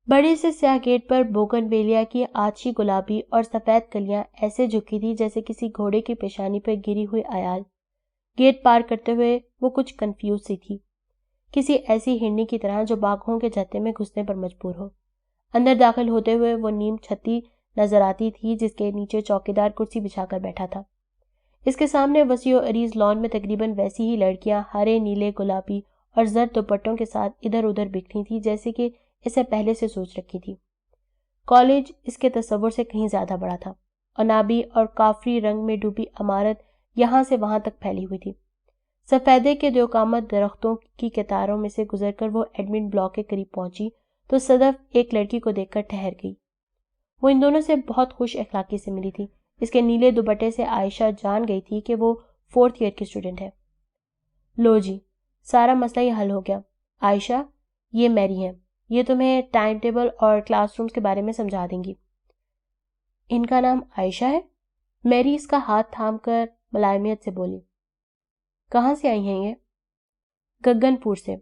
بڑے سے سیاہ گیٹ پر بوگن ویلیا کی آچھی گلابی اور سفید کلیاں ایسے جھکی تھی جیسے کسی گھوڑے کی پیشانی پر گری ہوئی عیال۔ گیٹ پار کرتے ہوئے وہ کچھ کنفیوز سی تھی، کسی ایسی ہرنی کی طرح جو باغوں کے جتے میں گھسنے پر مجبور ہو۔ اندر داخل ہوتے ہوئے وہ نیم چھتی نظر آتی تھی جس کے نیچے چوکیدار کرسی بچھا کر بیٹھا تھا۔ اس کے سامنے وسیع و عریض لان میں تقریباً ویسی ہی لڑکیاں ہرے، نیلے، گلابی اور زرد دوپٹوں کے ساتھ ادھر ادھر بکھری تھی جیسے کہ اسے پہلے سے سوچ رکھی تھی۔ کالج اس کے تصور سے کہیں زیادہ بڑا تھا۔ عنابی اور کافری رنگ میں ڈوبی عمارت یہاں سے وہاں تک پھیلی ہوئی تھی۔ سفیدے کے دیوقامت درختوں کی قطاروں میں سے گزر کر وہ ایڈمن بلاک کے قریب پہنچی تو صدف ایک لڑکی کو دیکھ کر ٹھہر گئی۔ وہ ان دونوں سے بہت خوش اخلاقی سے ملی تھی۔ اس کے نیلے دوپٹے سے عائشہ جان گئی تھی کہ وہ 4th ایئر کی اسٹوڈنٹ ہے۔ لو جی، سارا مسئلہ ہی حل ہو گیا۔ عائشہ، یہ میری ہے، یہ تمہیں ٹائم ٹیبل اور کلاس رومز کے بارے میں سمجھا دیں گی۔ ان کا نام عائشہ ہے؟ میری اس کا ہاتھ تھام کر ملائمیت سے بولی۔ کہاں سے آئی ہیں یہ؟ گگن پور سے۔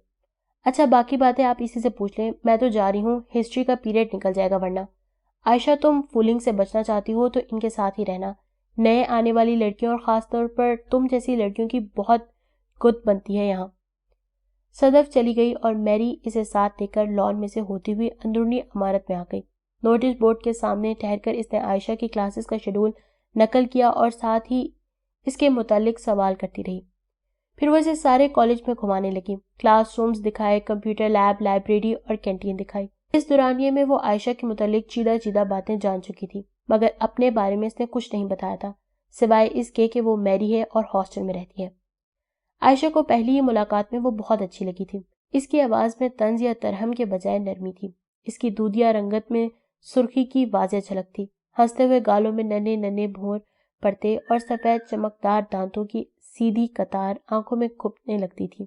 اچھا، باقی باتیں آپ اسی سے پوچھ لیں، میں تو جا رہی ہوں، ہسٹری کا پیریڈ نکل جائے گا ورنہ۔ عائشہ، تم فولنگ سے بچنا چاہتی ہو تو ان کے ساتھ ہی رہنا۔ نئے آنے والی لڑکیوں اور خاص طور پر تم جیسی لڑکیوں کی بہت گت بنتی ہے یہاں۔ صدف چلی گئی اور میری اسے ساتھ لے کر لان میں سے ہوتی ہوئی اندرونی عمارت میں آ گئی۔ نوٹس بورڈ کے سامنے ٹھہر کر اس نے عائشہ کی کلاسز کا شیڈول نقل کیا اور ساتھ ہی اس کے متعلق سوال کرتی رہی۔ پھر وہ اسے سارے کالج میں گھمانے لگی، کلاس رومز دکھائے، کمپیوٹر لیب، لائبریری اور کینٹین دکھائی۔ اس دورانیے میں وہ عائشہ کے متعلق چیدہ باتیں جان چکی تھی، مگر اپنے بارے میں اس نے کچھ نہیں بتایا تھا سوائے اس کے کہ وہ میری ہے اور ہاسٹل میں رہتی ہے۔ عائشہ کو پہلی ہی ملاقات میں وہ بہت اچھی لگی تھی۔ اس کی آواز میں طنز یا ترہم کے بجائے نرمی تھی۔ اس کی دودھیا رنگت میں سرخی کی واضح جھلک تھی۔ ہنستے ہوئے گالوں میں ننھے ننھے بھور پڑتے اور سفید چمکدار دانتوں کی سیدھی قطار آنکھوں میں کھپنے لگتی تھی۔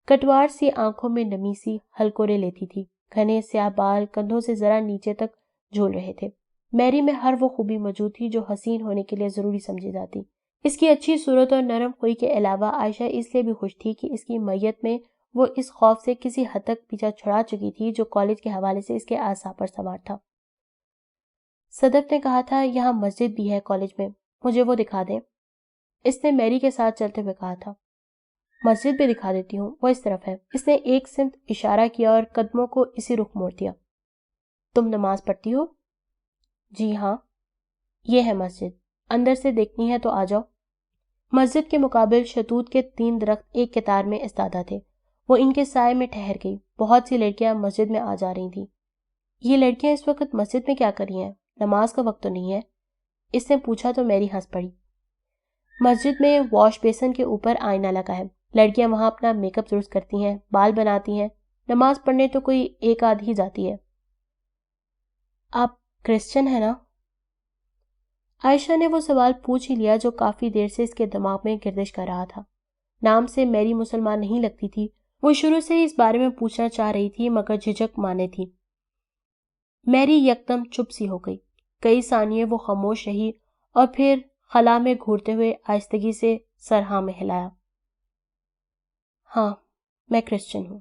کٹوار سی آنکھوں میں نمی سی ہلکورے لیتی تھی۔ گھنے سیاہ بال کندھوں سے ذرا نیچے تک جھول رہے تھے۔ میری میں ہر وہ خوبی موجود تھی جو حسین ہونے کے لیے ضروری سمجھی جاتی۔ اس کی اچھی صورت اور نرم خوئی کے علاوہ عائشہ اس لیے بھی خوش تھی کہ اس کی میت میں وہ اس خوف سے کسی حد تک پیچھا چھڑا چکی تھی جو کالج کے حوالے سے اس کے اعصاب پر سوار تھا۔ صدف نے کہا تھا یہاں مسجد بھی ہے کالج میں، مجھے وہ دکھا دیں۔ اس نے میری کے ساتھ چلتے ہوئے کہا تھا۔ مسجد بھی دکھا دیتی ہوں، وہ اس طرف ہے۔ اس نے ایک سمت اشارہ کیا اور قدموں کو اسی رخ موڑ دیا۔ تم نماز پڑھتی ہو؟ جی ہاں۔ یہ ہے مسجد، اندر سے دیکھنی ہے تو آ جاؤ۔ مسجد کے مقابل شتوت کے 3 درخت ایک قطار میں استادہ تھے۔ وہ ان کے سائے میں ٹھہر گئی۔ بہت سی لڑکیاں مسجد میں آ جا رہی تھیں۔ یہ لڑکیاں اس وقت مسجد میں کیا کر رہی ہیں؟ نماز کا وقت تو نہیں ہے؟ اس نے پوچھا تو میری ہنس پڑی۔ مسجد میں واش بیسن کے اوپر آئینہ لگا ہے، لڑکیاں وہاں اپنا میک اپ درست کرتی ہیں، بال بناتی ہیں، نماز پڑھنے تو کوئی ایک آدھ ہی جاتی ہے۔ آپ کرسچن ہیں نا؟ عائشہ نے وہ سوال پوچھ ہی لیا جو کافی دیر سے اس کے دماغ میں گردش کر رہا تھا۔ نام سے میری مسلمان نہیں لگتی تھی، وہ شروع سے ہی اس بارے میں پوچھنا چاہ رہی تھی مگر جھجک مانے تھی۔ میری یکدم چپ سی ہو گئی۔ کئی ثانیے وہ خاموش رہی اور پھر خلا میں گھورتے ہوئے آہستگی سے سر ہاں میں ہلایا۔ ہاں، میں کرسچن ہوں۔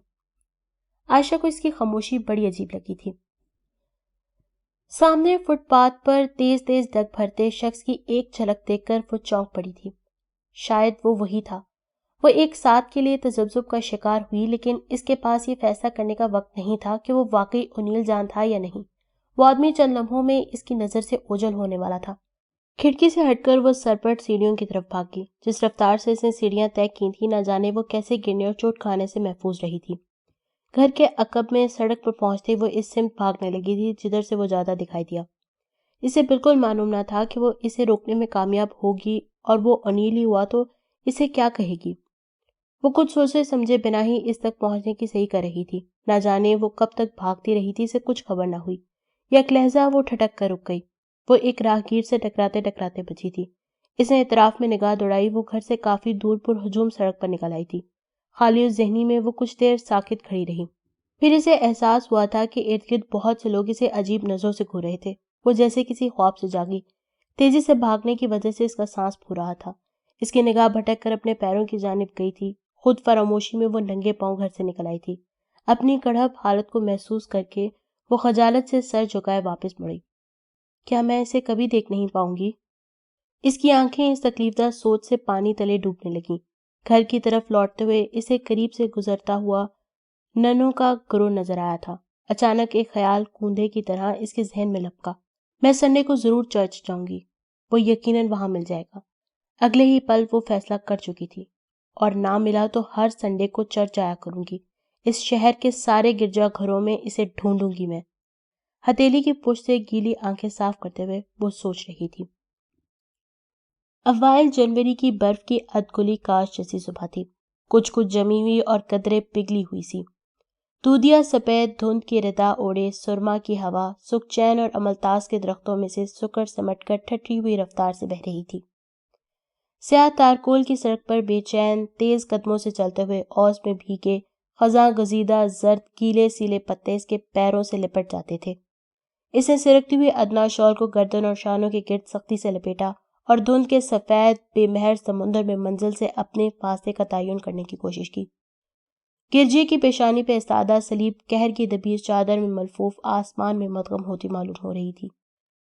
عائشہ کو اس کی خاموشی بڑی عجیب لگی تھی۔ سامنے فٹ پاتھ پر تیز تیز ڈگ بھرتے شخص کی ایک جھلک دیکھ کر وہ چونک پڑی تھی۔ شاید وہ وہی تھا۔ وہ ایک ساتھ کے لیے تذبذب کا شکار ہوئی، لیکن اس کے پاس یہ فیصلہ کرنے کا وقت نہیں تھا کہ وہ واقعی انیل جان تھا یا نہیں۔ وہ آدمی چند لمحوں میں اس کی نظر سے اوجھل ہونے والا تھا۔ کھڑکی سے ہٹ کر وہ سرپٹ سیڑھیوں کی طرف بھاگی۔ جس رفتار سے اس نے سیڑھیاں طے کی تھیں نہ جانے وہ کیسے گرنے اور چوٹ کھانے سے محفوظ رہی تھی۔ گھر کے عقب میں سڑک پر پہنچتے وہ اس سمت بھاگنے لگی تھی جدھر سے وہ زیادہ دکھائی دیا۔ اسے بالکل معلوم نہ تھا کہ وہ اسے روکنے میں کامیاب ہوگی اور وہ انیل ہی ہوا تو اسے کیا کہے گی۔ وہ کچھ سوچے سمجھے بنا ہی اس تک پہنچنے کی صحیح کر رہی تھی۔ نہ جانے وہ کب تک بھاگتی رہی تھی اسے کچھ خبر نہ ہوئی۔ یک لہجہ وہ ٹھٹک کر رک گئی۔ وہ ایک راہگیر سے ٹکراتے ٹکراتے بچی تھی۔ اس نے اطراف میں نگاہ دوڑائی۔ وہ گھر سے کافی دور پر ہجوم سڑک پر نکل آئی تھی۔ خالی اس ذہنی میں وہ کچھ دیر ساکت کھڑی رہی۔ پھر اسے احساس ہوا تھا کہ ارد گرد بہت سے لوگ اسے عجیب نظروں سے گھور رہے تھے۔ وہ جیسے کسی خواب سے جاگی۔ تیزی سے بھاگنے کی وجہ سے اس کا سانس پھول رہا تھا۔ اس کی نگاہ بھٹک کر اپنے پیروں کی جانب گئی تھی۔ خود فراموشی میں وہ ننگے پاؤں گھر سے نکل آئی تھی۔ اپنی کڑھپ حالت کو محسوس کر کے وہ خجالت سے سر جھکائے واپس مڑی۔ کیا میں اسے کبھی دیکھ نہیں پاؤں گی؟ اس کی آنکھیں اس تکلیف دہ سوچ سے پانی تلے ڈوبنے لگیں۔ گھر کی طرف لوٹتے ہوئے اسے قریب سے گزرتا ہوا ننوں کا گروہ نظر آیا تھا۔ اچانک ایک خیال کوندھے کی طرح اس کے ذہن میں لپکا، میں سنڈے کو ضرور چرچ جاؤں گی، وہ یقیناً وہاں مل جائے گا۔ اگلے ہی پل وہ فیصلہ کر چکی تھی، اور نہ ملا تو ہر سنڈے کو چرچ جایا کروں گی۔ اس شہر کے سارے گرجا گھروں میں اسے ڈھونڈوں گی میں۔ ہتھیلی کی پشت سے گیلی آنکھیں صاف کرتے ہوئے وہ سوچ رہی تھی۔ اوائل جنوری کی برف کی ادگلی کاش جیسی صبح تھی، کچھ جمی ہوئی اور قدرے پگھلی ہوئی سی۔ دودھیا سفید دھند کی ردا اوڑے سرما کی ہوا سکچین اور املتاس کے درختوں میں سے سکڑ سمٹ کر ٹھٹری ہوئی رفتار سے بہ رہی تھی۔ سیاہ تارکول کی سڑک پر بے چین تیز قدموں سے چلتے ہوئے اوس میں بھیگے خزاں گزیدہ زرد گیلے سیلے پتے اس کے پیروں سے لپٹ جاتے تھے۔ اس نے سرکتی ہوئی ادنا شال کو گردن اور شانوں کے گرد سختی سے لپیٹا اور دھند کے سفید بے مہر سمندر میں منزل سے اپنے فاصلے کا تعین کرنے کی کوشش کی۔ گرجے کی پیشانی پہ استادہ سلیب قہر کی دبیز چادر میں ملفوف آسمان میں مدغم ہوتی معلوم ہو رہی تھی۔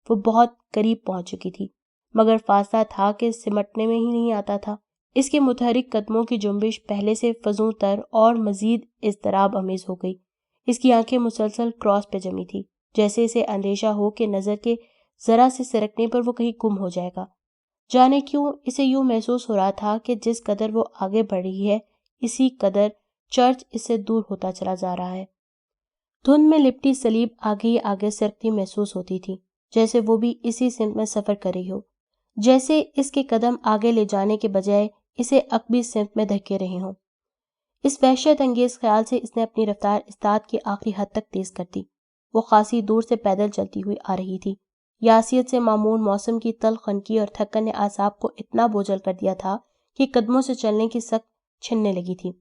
وہ بہت قریب پہنچ چکی تھی، مگر فاصلہ تھا کہ سمٹنے میں ہی نہیں آتا تھا۔ اس کے متحرک قدموں کی جنبش پہلے سے فزوں تر اور مزید اضطراب آمیز ہو گئی۔ اس کی آنکھیں مسلسل کراس پہ جمی تھی، جیسے اسے اندیشہ ہو کہ نظر کے ذرا سے سرکنے پر وہ کہیں گم ہو جائے گا۔ جانے کیوں اسے یوں محسوس ہو رہا تھا کہ جس قدر وہ آگے بڑھ رہی ہے اسی قدر چرچ اس سے دور ہوتا چلا جا رہا ہے۔ دھند میں لپٹی سلیب آگے ہی آگے سرکتی محسوس ہوتی تھی، جیسے وہ بھی اسی سمت میں سفر کر رہی ہو، جیسے اس کے قدم آگے لے جانے کے بجائے اسے عقبی سمت میں دھکے رہے ہوں۔ اس وحشت انگیز خیال سے اس نے اپنی رفتار استاد کی آخری حد تک تیز کر دی۔ وہ خاصی دور سے پیدل چلتی ہوئی آ رہی تھی۔ یاسیت سے معمول موسم کی تلخ خنکی اور تھکن نے اعصاب کو اتنا بوجھل کر دیا تھا کہ قدموں سے چلنے کی سخت چھننے لگی تھی۔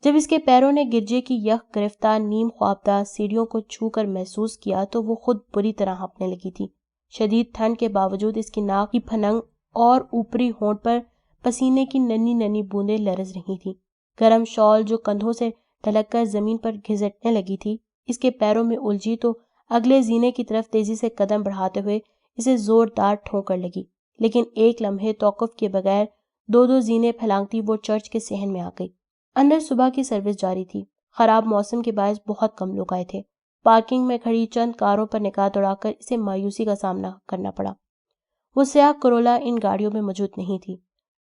جب اس کے پیروں نے گرجے کی یخ گرفتار نیم خوابدہ سیڑھیوں کو چھو کر محسوس کیا تو وہ خود بری طرح ہانپنے لگی تھی۔ شدید ٹھنڈ کے باوجود اس کی ناک کی پھننگ اور اوپری ہونٹ پر پسینے کی ننھی ننھی بوندیں لرز رہی تھیں۔ گرم شال جو کندھوں سے ڈھلک کر زمین پر گھسٹنے لگی تھی اس کے پیروں میں الجھی تو اگلے زینے کی طرف تیزی سے قدم بڑھاتے ہوئے اسے زوردار ٹھونکر لگی، لیکن ایک لمحے توقف کے بغیر دو زینے پھیلانگتی وہ چرچ کے صحن میں آ گئی۔ اندر صبح کی سروس جاری تھی۔ خراب موسم کے باعث بہت کم لوگ آئے تھے۔ پارکنگ میں کھڑی چند کاروں پر نگاہ دوڑا کر اسے مایوسی کا سامنا کرنا پڑا۔ وہ سیاہ کرولا ان گاڑیوں میں موجود نہیں تھی۔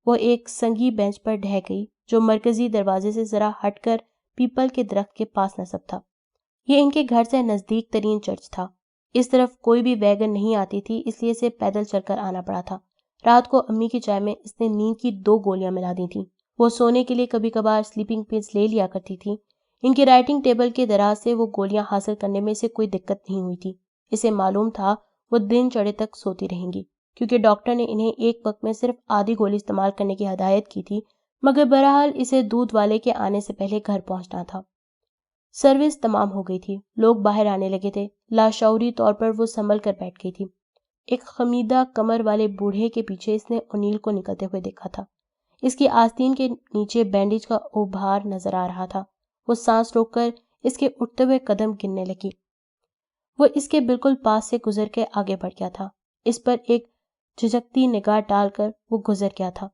وہ ایک سنگی بینچ پر ڈھہ گئی جو مرکزی دروازے سے ذرا ہٹ کر پیپل کے درخت کے پاس نصب تھا۔ یہ ان کے گھر سے نزدیک ترین چرچ تھا۔ اس طرف کوئی بھی ویگن نہیں آتی تھی، اس لیے اسے پیدل چل کر آنا پڑا تھا۔ رات کو امی کی چائے میں اس نے نیند کی 2 گولیاں ملا دی تھیں۔ وہ سونے کے لیے کبھی کبھار سلیپنگ پلز لے لیا کرتی تھی۔ ان کے رائٹنگ ٹیبل کے دراز سے وہ گولیاں حاصل کرنے میں اسے کوئی دقت نہیں ہوئی تھی۔ اسے معلوم تھا وہ دن چڑھے تک سوتی رہیں گی، کیونکہ ڈاکٹر نے انہیں ایک وقت میں صرف آدھی گولی استعمال کرنے کی ہدایت کی تھی، مگر بہرحال اسے دودھ والے کے آنے سے پہلے گھر پہنچنا تھا۔ سروس تمام ہو گئی تھی، لوگ باہر آنے لگے تھے۔ لاشعوری طور پر وہ سنبھل کر بیٹھ گئی تھی۔ ایک خمیدہ کمر والے بوڑھے کے پیچھے اس نے انیل کو نکلتے ہوئے دیکھا تھا۔ اس کی آستین کے نیچے بینڈیج کا ابھار نظر آ رہا تھا۔ وہ سانس روک کر اس کے اٹھتے ہوئے قدم گننے لگی۔ وہ اس کے بالکل پاس سے گزر کے آگے بڑھ گیا تھا۔ اس پر ایک جھجکتی نگاہ ڈال کر وہ گزر گیا تھا۔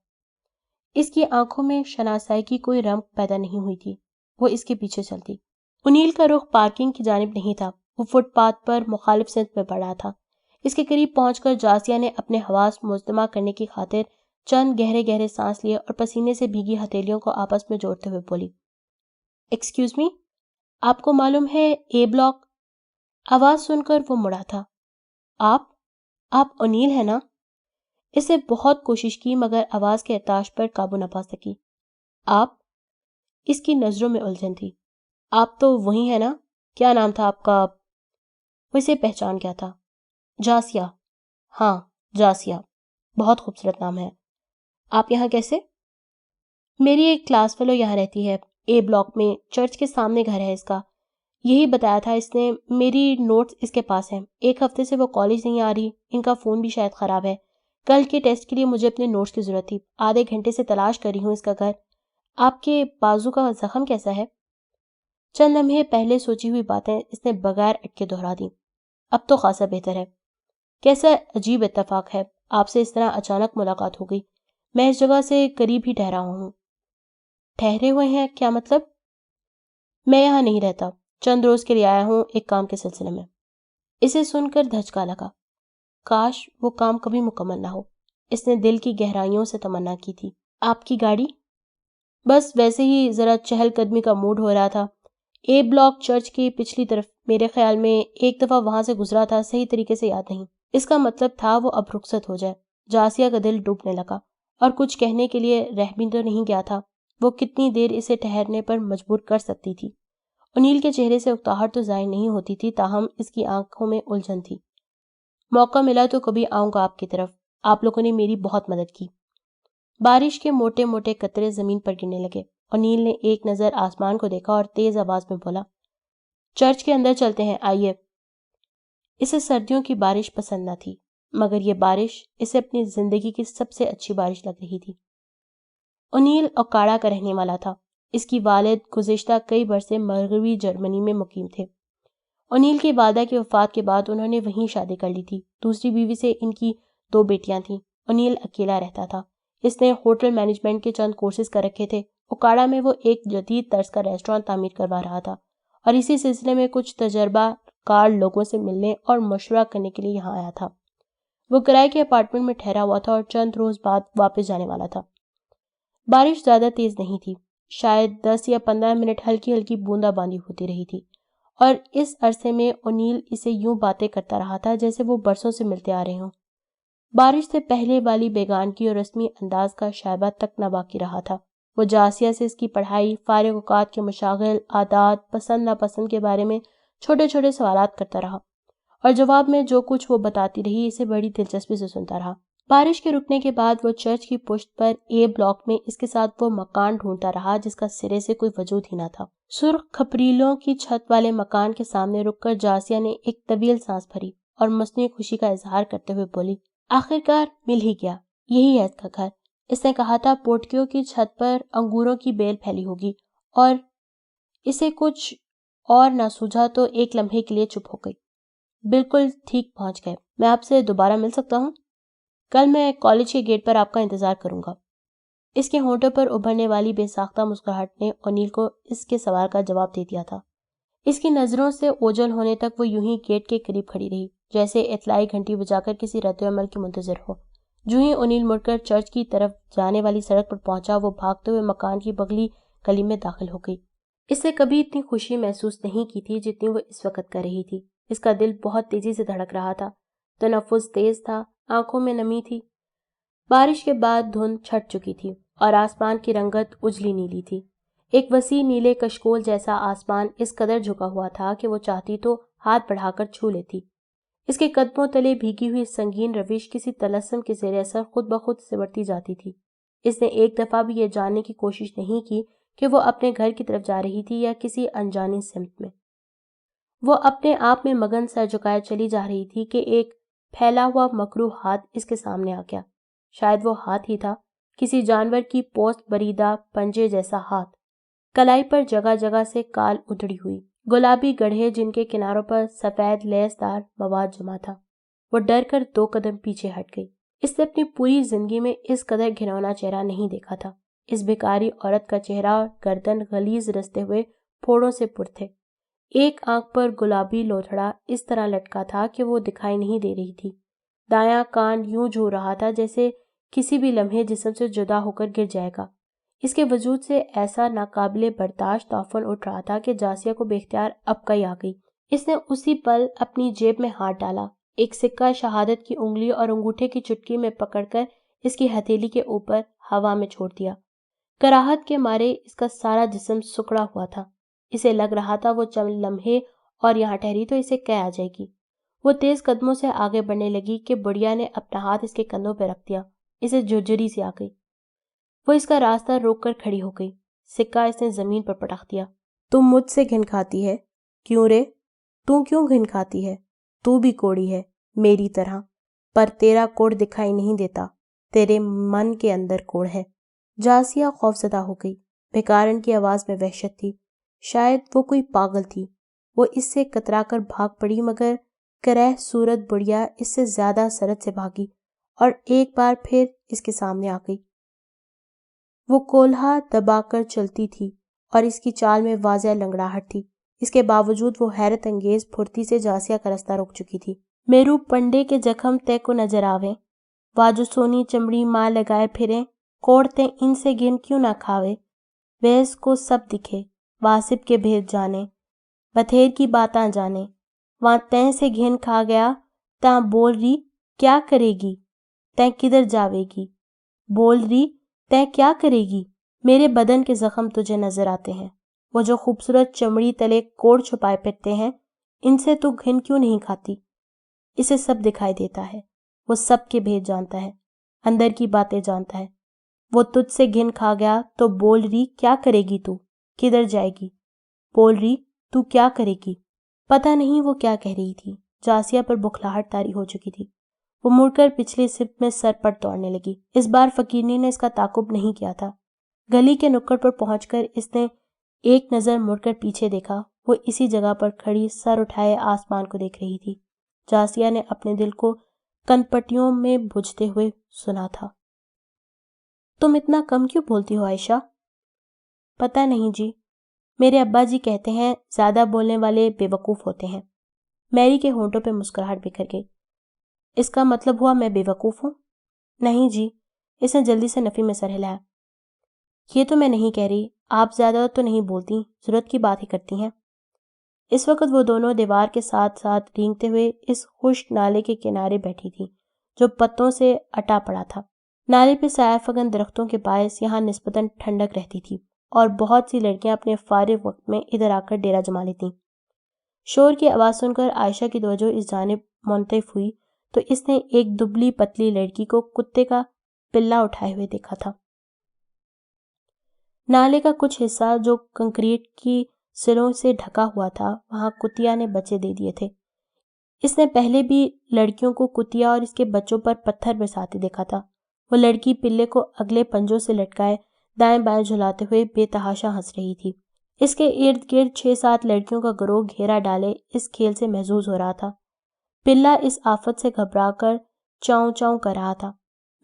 اس کی آنکھوں میں شناسائی کی کوئی رمق پیدا نہیں ہوئی تھی۔ وہ اس کے پیچھے چلتی۔ انیل کا رخ پارکنگ کی جانب نہیں تھا، وہ فٹ پاتھ پر مخالف سمت میں پڑا تھا۔ اس کے قریب پہنچ کر جاسیہ نے اپنے حواس مجتمع کرنے کی خاطر چند گہرے گہرے سانس لیے اور پسینے سے بھیگی ہتھیلیوں کو آپس میں جوڑتے ہوئے بولی، ایکسکیوز می، آپ کو معلوم ہے اے بلاک؟ آواز سن کر وہ مڑا تھا۔ آپ انیل ہے نا؟ اس نے بہت کوشش کی مگر آواز کے ارتعاش پر قابو نہ پا سکی۔ آپ؟ اس کی نظروں میں الجھن تھی۔ آپ تو وہی ہے نا؟ کیا نام تھا آپ کا؟ وہ اسے پہچان گیا تھا۔ جاسیہ۔ ہاں جاسیہ، بہت خوبصورت نام ہے۔ آپ یہاں کیسے؟ میری ایک کلاس فیلو یہاں رہتی ہے، اے بلاک میں، چرچ کے سامنے گھر ہے اس کا۔ یہی بتایا تھا اس نے، میری نوٹس اس کے پاس ہیں۔ ایک ہفتے سے وہ کالج نہیں آ رہی، ان کا فون بھی شاید خراب ہے۔ کل کے ٹیسٹ کے لیے مجھے اپنے نوٹس کی ضرورت تھی، آدھے گھنٹے سے تلاش کر رہی ہوں اس کا گھر۔ آپ کے بازو کا زخم کیسا ہے؟ چند لمحے پہلے سوچی ہوئی باتیں اس نے بغیر اٹکے دہرا دیں۔ اب تو خاصا بہتر ہے۔ کیسا عجیب اتفاق ہے، آپ سے اس طرح اچانک ملاقات ہو گئی۔ میں اس جگہ سے قریب ہی ٹھہرا ہوں۔ ٹھہرے ہوئے ہیں کیا مطلب؟ میں یہاں نہیں رہتا، چند روز کے لیے آیا ہوں ایک کام کے سلسلے میں۔ اسے سن کر دھچکا لگا۔ کاش وہ کام کبھی مکمل نہ ہو، اس نے دل کی گہرائیوں سے تمنا کی تھی۔ آپ کی گاڑی؟ بس ویسے ہی ذرا چہل قدمی کا موڈ ہو رہا تھا۔ اے بلاک چرچ کی پچھلی طرف، میرے خیال میں ایک دفعہ وہاں سے گزرا تھا، صحیح طریقے سے یاد نہیں۔ اس کا مطلب تھا وہ اب رخصت ہو جائے۔ جاسیہ کا دل ڈوبنے لگا اور کچھ کہنے کے لیے رہ بھی تو نہیں گیا تھا۔ وہ کتنی دیر اسے ٹھہرنے پر مجبور کر سکتی تھی؟ انیل کے چہرے سے اکتاہٹ تو ظاہر نہیں ہوتی تھی، تاہم اس کی آنکھوں میں الجھن تھی۔ موقع ملا تو کبھی آؤں گا آپ کی طرف، آپ لوگوں نے میری بہت مدد کی۔ بارش کے موٹے موٹے قطرے زمین پر گرنے لگے۔ انیل نے ایک نظر آسمان کو دیکھا اور تیز آواز میں بولا، چرچ کے اندر چلتے ہیں، آئیے۔ اسے سردیوں کی بارش پسند نہ تھی، مگر یہ بارش اسے اپنی زندگی کی سب سے اچھی بارش لگ رہی تھی۔ انیل اوکاڑا کا رہنے والا تھا۔ اس کی والد گزشتہ کئی برسے مغربی جرمنی میں مقیم تھے۔ انیل کی والدہ کی وفات کے بعد انہوں نے وہیں شادی کر لی تھی۔ دوسری بیوی سے ان کی 2 بیٹیاں تھیں۔ انیل اکیلا رہتا تھا۔ اس نے ہوٹل مینجمنٹ کے چند کورسز کر رکھے تھے۔ اوکاڑا میں وہ ایک جدید طرز کا ریسٹورانٹ تعمیر کروا رہا تھا اور اسی سلسلے میں کچھ تجربہ کار لوگوں سے ملنے اور مشورہ کرنے کے لیے یہاں آیا تھا۔ وہ کرائے کے اپارٹمنٹ میں ٹھہرا ہوا تھا اور چند روز بعد واپس جانے والا تھا۔ بارش زیادہ تیز نہیں تھی، شاید 10 یا 15 منٹ ہلکی ہلکی بوندا باندی ہوتی رہی تھی، اور اس عرصے میں انیل اسے یوں باتیں کرتا رہا تھا جیسے وہ برسوں سے ملتے آ رہے ہوں۔ بارش سے پہلے والی بیگانگی اور رسمی انداز کا شائبہ تک نہ باقی رہا تھا۔ وہ جاسیہ سے اس کی پڑھائی، فارغ اوقات کے مشاغل، عادات، پسند ناپسند کے بارے میں چھوٹے چھوٹے سوالات کرتا رہا، اور جواب میں جو کچھ وہ بتاتی رہی اسے بڑی دلچسپی سے سنتا رہا۔ بارش کے رکنے کے بعد وہ چرچ کی پشت پر اے بلاک میں اس کے ساتھ وہ مکان ڈھونڈتا رہا جس کا سرے سے کوئی وجود ہی نہ تھا۔ سرخ کھپریلوں کی چھت والے مکان کے سامنے رک کر جاسیہ نے ایک طویل سانس بھری اور مصنوعی خوشی کا اظہار کرتے ہوئے بولی، آخرکار مل ہی گیا، یہی ہے اس کا گھر۔ اس نے کہا تھا پورٹیکو کی چھت پر انگوروں کی بیل پھیلی ہوگی، اور اسے کچھ اور نہ سوجھا تو ایک لمحے کے لیے چپ ہو گئی۔ بالکل ٹھیک پہنچ گئے، میں آپ سے دوبارہ مل سکتا ہوں؟ کل میں کالج کے گیٹ پر آپ کا انتظار کروں گا۔ اس کے ہونٹوں پر ابھرنے والی بے ساختہ مسکراہٹ نے انیل کو اس کے سوال کا جواب دے دیا تھا۔ اس کی نظروں سے اوجھل ہونے تک وہ یوں ہی گیٹ کے قریب کھڑی رہی، جیسے اطلاعی گھنٹی بجا کر کسی رد عمل کی منتظر ہو۔ جو ہی انیل مڑ کر چرچ کی طرف جانے والی سڑک پر پہنچا، وہ بھاگتے ہوئے مکان کی بغلی گلی میں داخل ہو گئی۔ اس نے کبھی اتنی خوشی محسوس نہیں کی تھی جتنی وہ اس وقت کر رہی تھی۔ اس کا دل بہت تیزی سے دھڑک رہا تھا، تنفس تیز تھا، آنکھوں میں نمی تھی۔ بارش کے بعد دھند چھٹ چکی تھی اور آسمان کی رنگت اجلی نیلی تھی۔ ایک وسیع نیلے کشکول جیسا آسمان اس قدر جھکا ہوا تھا کہ وہ چاہتی تو ہاتھ بڑھا کر چھو لیتی۔ اس کے قدموں تلے بھیگی ہوئی سنگین روش کسی طلسم کے زیر اثر خود بخود سمٹتی جاتی تھی۔ اس نے ایک دفعہ بھی یہ جاننے کی کوشش نہیں کی کہ وہ اپنے گھر کی طرف جا رہی تھی یا کسی انجانی سمت میں۔ وہ اپنے آپ میں مگن سر جھکائے چلی جا رہی تھی کہ ایک پھیلا ہوا مکروہ ہاتھ اس کے سامنے آ گیا۔ شاید وہ ہاتھ ہی تھا، کسی جانور کی پوست بریدہ پنجے جیسا ہاتھ۔ کلائی پر جگہ جگہ سے کال ادھڑی ہوئی، گلابی گڑھے جن کے کناروں پر سفید لیس دار مواد جمع تھا۔ وہ ڈر کر 2 قدم پیچھے ہٹ گئی۔ اس نے اپنی پوری زندگی میں اس قدر گھنونا چہرہ نہیں دیکھا تھا۔ اس بھکاری عورت کا چہرہ اور گردن غلیظ رستے ہوئے پھوڑوں سے پر تھے۔ ایک آنکھ پر گلابی لوتھڑا اس طرح لٹکا تھا کہ وہ دکھائی نہیں دے رہی تھی۔ دایاں کان یوں جھو رہا تھا جیسے کسی بھی لمحے جسم سے جدا ہو کر گر جائے گا۔ اس کے وجود سے ایسا ناقابل برداشت تعفن اٹھ رہا تھا کہ جاسیہ کو بے اختیار ابکائی آ گئی۔ اس نے اسی پل اپنی جیب میں ہاتھ ڈالا، ایک سکہ شہادت کی انگلی اور انگوٹھے کی چٹکی میں پکڑ کر اس کی ہتھیلی کے اوپر ہوا میں چھوڑ دیا۔ کراہت کے مارے اس کا سارا جسم سکڑا ہوا تھا۔ اسے لگ رہا تھا وہ چند لمحے اور یہاں ٹھہری تو اسے قے آ جائے گی۔ وہ تیز قدموں سے آگے بڑھنے لگی کہ بڑھیا نے اپنا ہاتھ اس کے کندھوں پہ رکھ دیا۔ اسے جھرجھری سی آ گئی۔ وہ اس کا راستہ روک کر کھڑی ہو گئی۔ سکہ اس نے زمین پر پٹخ دیا۔ تم مجھ سے گھن کھاتی ہے؟ کیوں رے؟ تو کیوں گھن کھاتی ہے؟ تو بھی کوڑی ہے میری طرح، پر تیرا کوڑ دکھائی نہیں دیتا، تیرے من کے اندر کوڑ ہے۔ جاسیہ خوفزدہ ہو گئی۔ بھکارن کی آواز میں وحشت تھی۔ شاید وہ کوئی پاگل تھی. وہ اس سے کترا کر بھاگ پڑی، مگر کرہ صورت بڑھیا اس سے زیادہ سرعت سے بھاگی اور ایک بار پھر اس کے سامنے آ گئی. وہ کولہا دبا کر چلتی تھی اور اس کی چال میں واضح لنگڑاہٹ تھی. اس کے باوجود وہ حیرت انگیز پھرتی سے جاسیہ کا رستہ روک چکی تھی. میرو پنڈے کے زخم تے کو نظر آویں، واجو سونی چمڑی ماں لگائے پھریں، کوڑتے ان سے گن کیوں نہ کھاوے، ویس کو سب دکھے، واسب کے بھید جانے، بتھیر کی باتاں جانے، وہاں تین سے گھن کھا گیا، تاں بول ری کیا کرے گی، تیں کدھر جاوے گی، بول ری تیں کیا کرے گی، میرے بدن کے زخم تجھے نظر آتے ہیں، وہ جو خوبصورت چمڑی تلے کوڑ چھپائے پھرتے ہیں، ان سے تو گھن کیوں نہیں کھاتی، اسے سب دکھائی دیتا ہے، وہ سب کے بھید جانتا ہے، اندر کی باتیں جانتا ہے. وہ تجھ سے گھن کھا گیا تو بول ری کیا کرے گی، تو کدھر جائے گی، بول ری تو کیا کرے گی. پتہ نہیں وہ کیا کہہ رہی تھی. جاسیہ پر بخلاہٹ طاری ہو چکی تھی. وہ مڑ کر پچھلی سمت میں سر پر توڑنے لگی. اس بار فقیرنی نے اس کا تعاقب نہیں کیا تھا. گلی کے نکڑ پر پہنچ کر اس نے ایک نظر مڑ کر پیچھے دیکھا. وہ اسی جگہ پر کھڑی سر اٹھائے آسمان کو دیکھ رہی تھی. جاسیہ نے اپنے دل کو کن پٹیوں میں بجھتے ہوئے سنا تھا. تم اتنا کم کیوں بولتی ہو عائشہ؟ پتہ نہیں جی، میرے ابا جی کہتے ہیں زیادہ بولنے والے بے وقوف ہوتے ہیں. میری کے ہونٹوں پہ مسکراہٹ بکھر گئی. اس کا مطلب ہوا میں بے وقوف ہوں؟ نہیں جی. اس نے جلدی سے نفی میں سر ہلایا. یہ تو میں نہیں کہہ رہی، آپ زیادہ تو نہیں بولتی، ضرورت کی بات ہی کرتی ہیں. اس وقت وہ دونوں دیوار کے ساتھ ساتھ رینگتے ہوئے اس خشک نالے کے کنارے بیٹھی تھی جو پتوں سے اٹا پڑا تھا. نالے پہ سایہ فگن درختوں کے باعث یہاں نسبتاً ٹھنڈک رہتی تھی اور بہت سی لڑکیاں اپنے فارغ وقت میں ادھر آ کر ڈیرا جما لیتیں. شور کی آواز سن کر عائشہ کی توجہ اس جانب منتف ہوئی تو اس نے ایک دبلی پتلی لڑکی کو کتے کا پلہ اٹھائے ہوئے دیکھا تھا. نالے کا کچھ حصہ جو کنکریٹ کی سروں سے ڈھکا ہوا تھا وہاں کتیا نے بچے دے دیے تھے. اس نے پہلے بھی لڑکیوں کو کتیا اور اس کے بچوں پر پتھر برساتے دیکھا تھا. وہ لڑکی پلے کو اگلے پنجوں سے لٹکائے دائیں بائیں جھلاتے ہوئے بے تحاشا ہنس رہی تھی. اس کے ارد گرد 6-7 لڑکیوں کا گروہ گھیرا ڈالے اس کھیل سے محظوظ ہو رہا تھا. پلہ اس آفت سے گھبرا کر چاؤں چاؤں کر رہا تھا.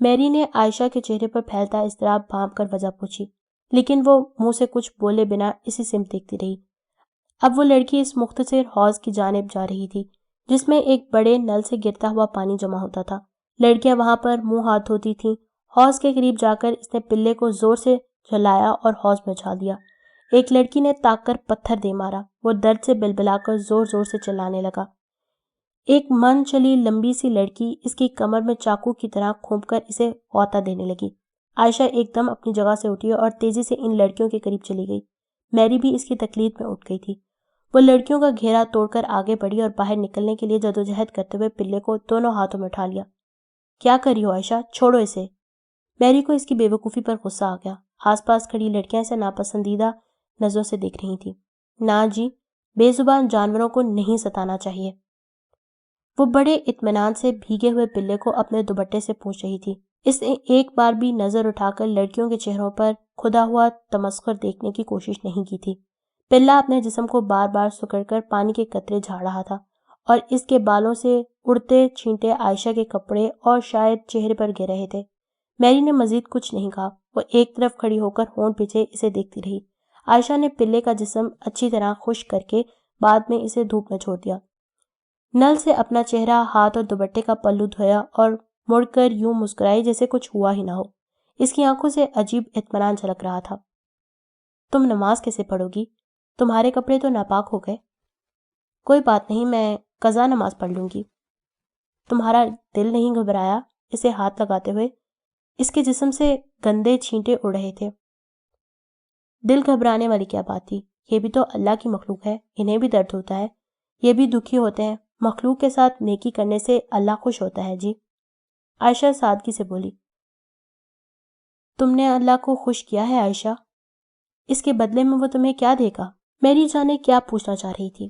میری نے عائشہ کے چہرے پر پھیلتا اضطراب بھانپ کر وجہ پوچھی، لیکن وہ منہ سے کچھ بولے بنا اسی سمت دیکھتی رہی. اب وہ لڑکی اس مختصر حوض کی جانب جا رہی تھی جس میں ایک بڑے نل سے گرتا ہوا پانی جمع ہوتا تھا. لڑکیاں وہاں پر منہ ہاتھ دھوتی تھیں. حوض کے قریب جا کر اس نے پلے کو زور سے جھلایا اور حوض میں اچھال دیا. ایک لڑکی نے تاک کر پتھر دے مارا. وہ درد سے بلبلا کر زور زور سے چلانے لگا. ایک من چلی لمبی سی لڑکی اس کی کمر میں چاقو کی طرح کھونپ کر اسے غوطہ دینے لگی. عائشہ ایک دم اپنی جگہ سے اٹھی اور تیزی سے ان لڑکیوں کے قریب چلی گئی. میری بھی اس کی تقلید میں اٹھ گئی تھی. وہ لڑکیوں کا گھیرا توڑ کر آگے بڑھی اور باہر نکلنے کے لیے جدوجہد کرتے ہوئے پلے کو دونوں ہاتھوں میں اٹھا لیا. کیا کری ہو عائشہ؟ چھوڑو اسے. میری کو اس کی بے وقوفی پر غصہ آ گیا. آس پاس کھڑی لڑکیاں اسے ناپسندیدہ نظروں سے دیکھ رہی تھیں. نا جی، بے زبان جانوروں کو نہیں ستانا چاہیے. وہ بڑے اطمینان سے بھیگے ہوئے پلے کو اپنے دوپٹے سے پوچھ رہی تھی. اس نے ایک بار بھی نظر اٹھا کر لڑکیوں کے چہروں پر کھدا ہوا تمسخر دیکھنے کی کوشش نہیں کی تھی. پلہ اپنے جسم کو بار بار سکڑ کر پانی کے قطرے جھاڑ رہا تھا اور اس کے بالوں سے اڑتے چھینٹے عائشہ کے کپڑے اور شاید چہرے پر گر رہے تھے. میری نے مزید کچھ نہیں کہا. وہ ایک طرف کھڑی ہو کر ہونٹ پیچھے اسے دیکھتی رہی. عائشہ نے پلے کا جسم اچھی طرح خشک کر کے بعد میں اسے دھوپ میں چھوڑ دیا. نل سے اپنا چہرہ، ہاتھ اور دوپٹے کا پلو دھویا اور مڑ کر یوں مسکرائی جیسے کچھ ہوا ہی نہ ہو. اس کی آنکھوں سے عجیب اطمینان جھلک رہا تھا. تم نماز کیسے پڑھو گی؟ تمہارے کپڑے تو ناپاک ہو گئے. کوئی بات نہیں، میں قضا نماز پڑھ لوں گی. تمہارا دل نہیں گھبرایا؟ اسے ہاتھ لگاتے ہوئے. اس کے جسم سے گندے چھینٹے اڑ رہے تھے. دل گھبرانے والی کیا بات تھی؟ یہ بھی تو اللہ کی مخلوق ہے، انہیں بھی درد ہوتا ہے، یہ بھی دکھی ہوتے ہیں. مخلوق کے ساتھ نیکی کرنے سے اللہ خوش ہوتا ہے جی. عائشہ سادگی سے بولی. تم نے اللہ کو خوش کیا ہے عائشہ؟ اس کے بدلے میں وہ تمہیں کیا دے گا؟ میری جانے کیا پوچھنا چاہ رہی تھی.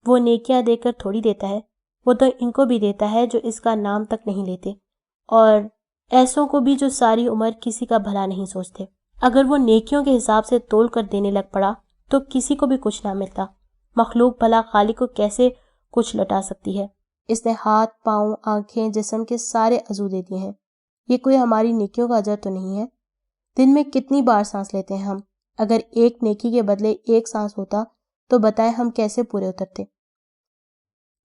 وہ نیکیاں دے کر تھوڑی دیتا ہے، وہ تو ان کو بھی دیتا ہے جو اس کا نام تک نہیں لیتے، اور ایسوں کو بھی جو ساری عمر کسی کا بھلا نہیں سوچتے. اگر وہ نیکیوں کے حساب سے تول کر دینے لگ پڑا تو کسی کو بھی کچھ نہ ملتا۔ مخلوق بھلا خالق کو کیسے کچھ لوٹا سکتی ہے؟ اس نے ہاتھ، پاؤں، آنکھیں، جسم کے سارے عضو دے دیے ہیں۔ یہ کوئی ہماری نیکیوں کا اجر تو نہیں ہے؟ دن میں کتنی بار سانس لیتے ہیں ہم؟ اگر ایک نیکی کے بدلے ایک سانس ہوتا تو بتائیں ہم کیسے پورے اترتے؟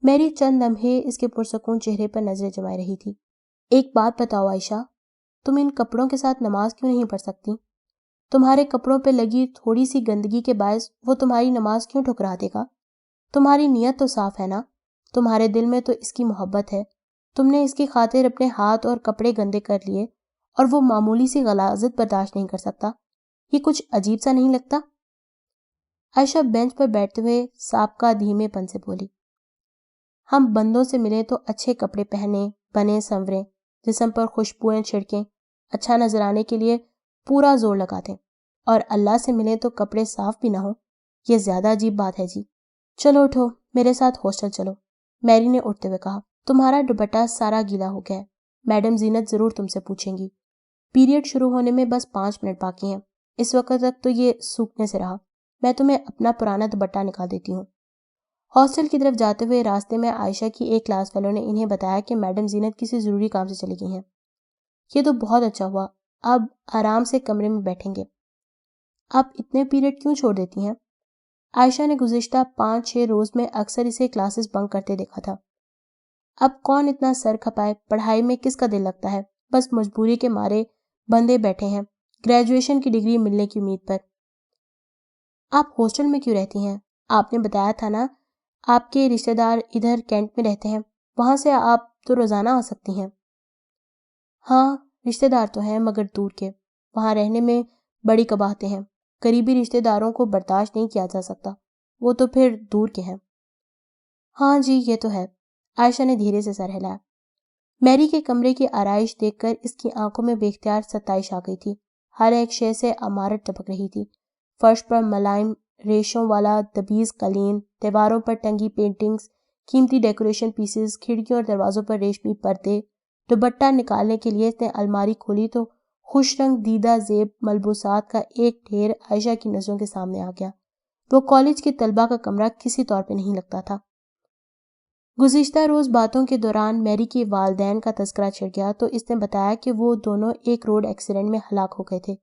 میری چند لمحے اس کے پرسکون چہرے پر نظریں جمائے رہی تھی۔ ایک بات بتاؤ عائشہ، تم ان کپڑوں کے ساتھ نماز کیوں نہیں پڑھ سکتی؟ تمہارے کپڑوں پہ لگی تھوڑی سی گندگی کے باعث وہ تمہاری نماز کیوں ٹھکرا دے گا؟ تمہاری نیت تو صاف ہے نا؟ تمہارے دل میں تو اس کی محبت ہے۔ تم نے اس کی خاطر اپنے ہاتھ اور کپڑے گندے کر لیے اور وہ معمولی سی غلاظت برداشت نہیں کر سکتا۔ یہ کچھ عجیب سا نہیں لگتا؟ عائشہ بینچ پر بیٹھتے ہوئے سابقہ دھیمے پن سے بولی، ہم بندوں سے ملیں تو اچھے کپڑے پہنے، بنے سنوریں، جسم پر خوشبوئیں چھڑکیں، اچھا نظر آنے کے لیے پورا زور لگاتے، اور اللہ سے ملیں تو کپڑے صاف بھی نہ ہو؟ یہ زیادہ عجیب بات ہے جی۔ چلو اٹھو، میرے ساتھ ہاسٹل چلو، میری نے اٹھتے ہوئے کہا۔ تمہارا دوپٹہ سارا گیلا ہو گیا ہے، میڈم زینت ضرور تم سے پوچھیں گی۔ پیریڈ شروع ہونے میں بس 5 منٹ باقی ہیں، اس وقت تک تو یہ سوکھنے سے رہا۔ میں تمہیں اپنا پرانا دوپٹہ نکال دیتی ہوں۔ ہاسٹل کی طرف جاتے ہوئے راستے میں عائشہ کی ایک کلاس فیلو نے انہیں بتایا کہ میڈم زینت کسی ضروری کام سے چلی گئی ہیں۔ یہ تو بہت اچھا ہوا، اب آرام سے کمرے میں بیٹھیں گے۔ آپ اتنے پیریڈ کیوں چھوڑ دیتی ہیں؟ عائشہ نے گزشتہ 5-6 روز میں اکثر اسے کلاسز بنک کرتے دیکھا تھا۔ اب کون اتنا سر کھپائے، پڑھائی میں کس کا دل لگتا ہے؟ بس مجبوری کے مارے بندے بیٹھے ہیں گریجویشن کی ڈگری ملنے کی امید پر۔ آپ ہاسٹل میں کیوں رہتی ہیں؟ آپ نے بتایا تھا نا آپ کے رشتہ دار ادھر کینٹ میں رہتے ہیں، وہاں سے آپ تو روزانہ آ سکتی ہیں۔ ہاں رشتہ دار تو ہیں مگر دور کے، وہاں رہنے میں بڑی قباحتیں ہیں، قریبی رشتہ داروں کو برداشت نہیں کیا جا سکتا، وہ تو پھر دور کے ہیں۔ ہاں جی یہ تو ہے، عائشہ نے دھیرے سے سر ہلایا۔ میری کے کمرے کی آرائش دیکھ کر اس کی آنکھوں میں بے اختیار ستائش آ گئی تھی۔ ہر ایک شے سے عمارت ٹپک رہی تھی۔ فرش پر ملائم ریشوں والا دبیز قالین، دیواروں پر ٹنگی پینٹنگز، قیمتی ڈیکوریشن پیسز، کھڑکیوں اور دروازوں پر ریشمی پردے۔ دوپٹہ نکالنے کے لیے اس نے الماری کھولی تو خوش رنگ دیدہ زیب ملبوسات کا ایک ڈھیر عائشہ کی نظروں کے سامنے آ گیا۔ وہ کالج کے طلباء کا کمرہ کسی طور پہ نہیں لگتا تھا۔ گزشتہ روز باتوں کے دوران میری کے والدین کا تذکرہ چھڑ گیا تو اس نے بتایا کہ وہ دونوں ایک روڈ ایکسیڈنٹ میں ہلاک ہو گئے تھے۔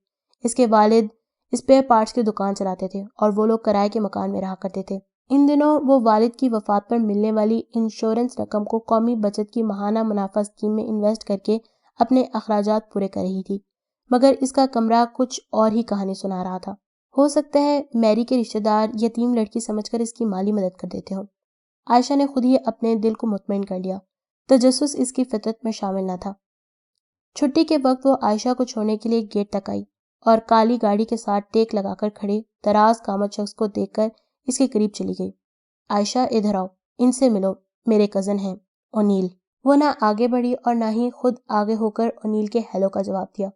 اس کے والد اسپیئر پارٹس کی دکان چلاتے تھے اور وہ لوگ کرائے کے مکان میں رہا کرتے تھے۔ ان دنوں وہ والد کی وفات پر ملنے والی انشورنس رقم کو قومی بچت کی ماہانہ منافع اسکیم میں انویسٹ کر کے اپنے اخراجات پورے کر رہی تھی، مگر اس کا کمرہ کچھ اور ہی کہانی سنا رہا تھا۔ ہو سکتا ہے میری کے رشتہ دار یتیم لڑکی سمجھ کر اس کی مالی مدد کر دیتے ہوں۔ عائشہ نے خود ہی اپنے دل کو مطمئن کر لیا، تجسس اس کی فطرت میں شامل نہ تھا۔ چھٹی کے وقت وہ عائشہ کو چھوڑنے کے لیے گیٹ تک آئی اور کالی گاڑی کے ساتھ ٹیک لگا کر کھڑے دراز قامت شخص کو دیکھ کر اس کے قریب چلی گئی۔ عائشہ ادھر آؤ، ان سے ملو، میرے کزن ہیں اونیل۔ وہ نہ آگے بڑھی اور نہ ہی خود آگے ہو کر اونیل کے ہیلو کا جواب دیا۔